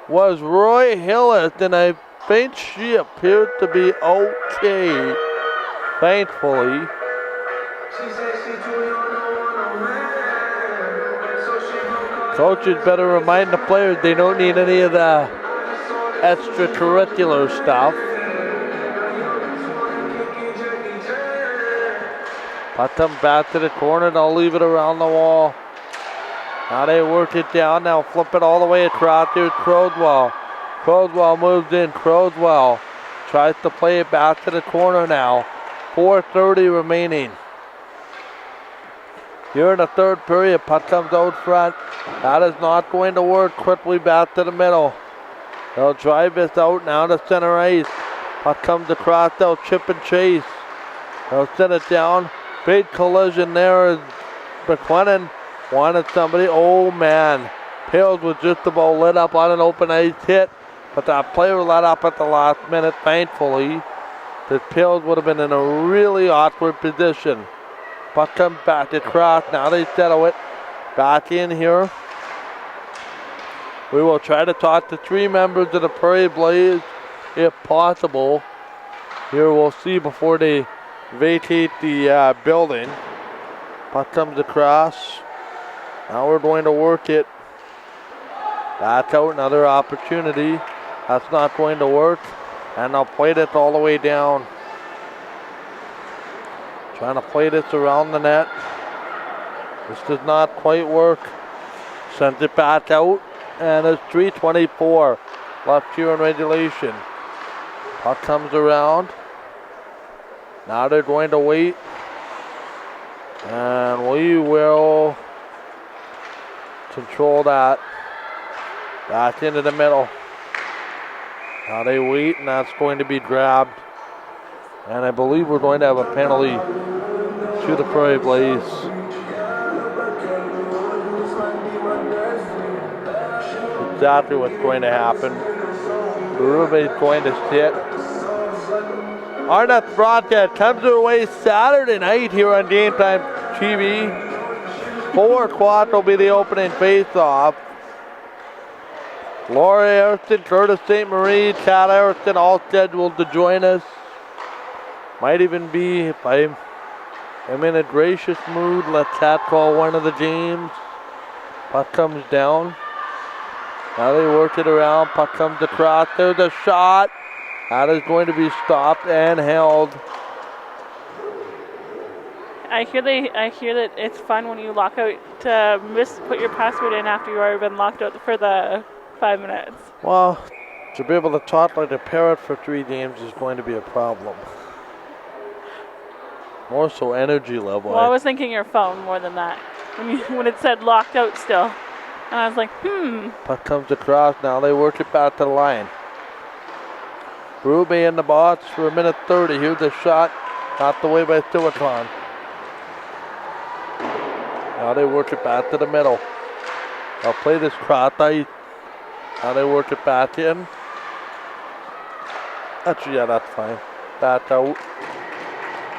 Speaker 1: was Roy Hillis, and I think she appeared to be okay, thankfully. Coaches better remind the players they don't need any of the extracurricular stuff. Puck comes back to the corner. They'll leave it around the wall. Now they work it down. Now flip it all the way across. There's Crowdwell. Crowdwell moves in. Crowdwell tries to play it back to the corner now. 4:30 remaining. Here in the third period, puck comes out front. That is not going to work. Quickly back to the middle. They'll drive this out now to center ice. Puck comes across. They'll chip and chase. They'll set it down. Big collision there as McLennan wanted somebody. Oh man. Pales was just about lit up on an open ice hit. But that player let up at the last minute, thankfully. The Pales would have been in a really awkward position. Puck comes back across. Now they settle it. Back in here. We will try to talk to 3 members of the Prairie Blaze if possible. Here we'll see before they vacate the building. Puck comes across. Now we're going to work it. Back out, another opportunity. That's not going to work. And they'll play this all the way down. Trying to play this around the net. This does not quite work. Sends it back out. And it's 3:24 left here in regulation. Puck comes around. Now they're going to wait. And we will control that. Back into the middle. Now they wait, and that's going to be grabbed. And I believe we're going to have a penalty to the Prairie Blaze. Exactly what's going to happen. Berube is going to sit. Our next broadcast comes our way Saturday night here on Game Time TV. 4 o'clock will be the opening face-off. Laura Ariston, Curtis St. Marie, Chad Ariston all scheduled to join us. Might even be, if I'm in a gracious mood, let Chad call one of the games. Puck comes down. Now they work it around. Puck comes across. There's a shot. That is going to be stopped and held.
Speaker 2: I hear that it's fun when you lock out to put your password in after you've already been locked out for the 5 minutes.
Speaker 1: Well, to be able to talk like a parrot for 3 games is going to be a problem. More so energy level.
Speaker 2: Well, I was thinking your phone more than that. When it said locked out still. And I was like,
Speaker 1: Puck comes across. Now they work it back to the line. Berube in the box for a minute 30. Here's the shot. Knocked away by Silicon. Now they work it back to the middle. I'll play this cross ice. Now they work it back in. Actually, yeah, that's fine. Back out.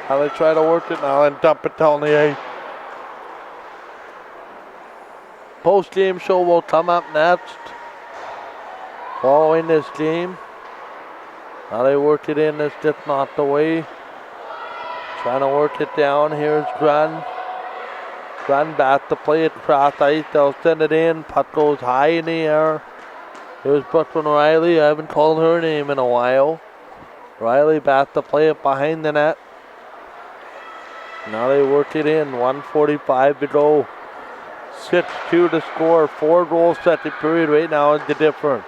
Speaker 1: Now they try to work it now and dump it down the ice. Post-game show will come up next. Following this game. Now they work it in. It's just knocked away. Trying to work it down. Here's Grun. Grun back to play it cross ice. They'll send it in. Puck goes high in the air. Here's Brooklyn Riley. I haven't called her name in a while. Riley back to play it behind the net. Now they work it in. 1:45 to go. 6-2 to score. 4 goals second period. Right now is the difference.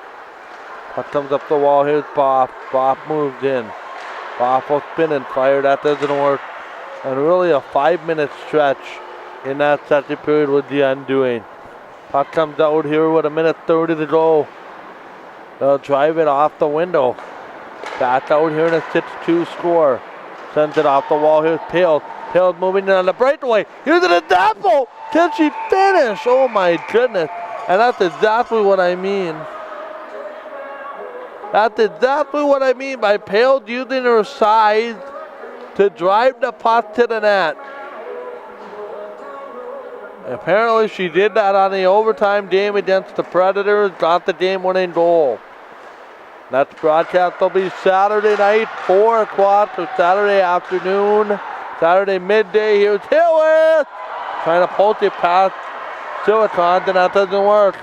Speaker 1: Puck comes up the wall. Here's Boff. Boff moves in. Boff will spin and fire. That doesn't work. And really a 5-minute stretch in that second period was the undoing. Puck comes out here with a minute 30 to go. They'll drive it off the window. Back out here in a 6-2 score. Sends it off the wall. Here's Pale. Pale's moving in on the breakaway. Here's an example. Can she finish? Oh my goodness. And that's exactly what I mean. That's exactly what I mean by Pale using her size to drive the puck to the net. Apparently she did that on the overtime game against the Predators, got the game-winning goal. Next broadcast will be Saturday night, 4 o'clock, or Saturday afternoon, Saturday midday. Here's Hillis trying to post it past Silicon, and that doesn't work.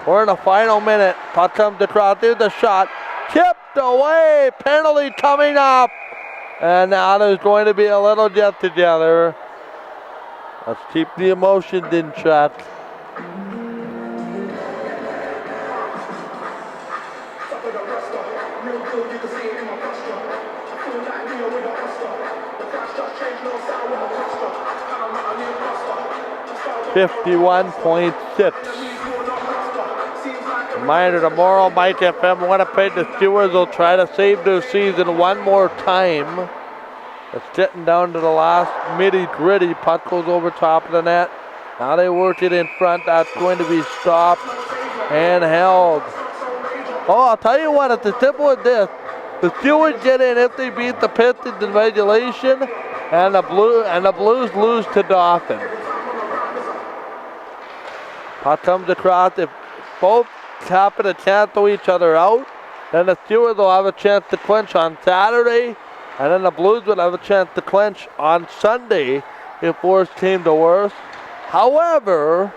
Speaker 1: We're in the final minute. Puck comes across. There's the shot. Tipped away. Penalty coming up. And now there's going to be a little get together. Let's keep the emotions in check. .6. Reminder, tomorrow, Mike FM Winnipeg, the Steelers will try to save their season one more time. It's getting down to the last nitty-gritty. Puck goes over top of the net. Now they work it in front. That's going to be stopped and held. Oh, I'll tell you what, it's as simple as this. The Steelers get in if they beat the Pistons in regulation, and the Blues lose to Dauphin. Puck comes across. If both happen to cancel each other out, then the Steelers will have a chance to clinch on Saturday, and then the Blues will have a chance to clinch on Sunday if worst came to worst. However,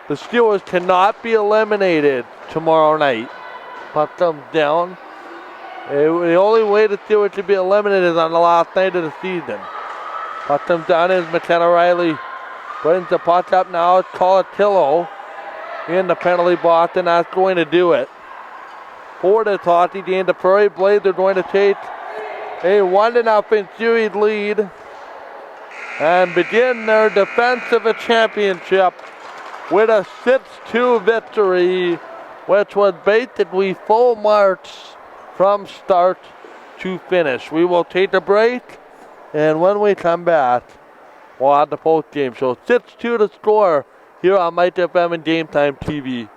Speaker 1: the Steelers cannot be eliminated tomorrow night. Puck comes down. The only way the Steelers can be eliminated is on the last night of the season. Puck comes down is McKenna Riley. Brings the puck up now. It's Colatillo in the penalty box, and that's going to do it. For this hockey game, the Prairie Blaze are going to take a 1-0 series lead and begin their defense of a championship with a 6-2 victory which was basically full march from start to finish. We will take a break, and when we come back, we'll have the post game show. 6-2 to score here on Mike FM and Game Time TV.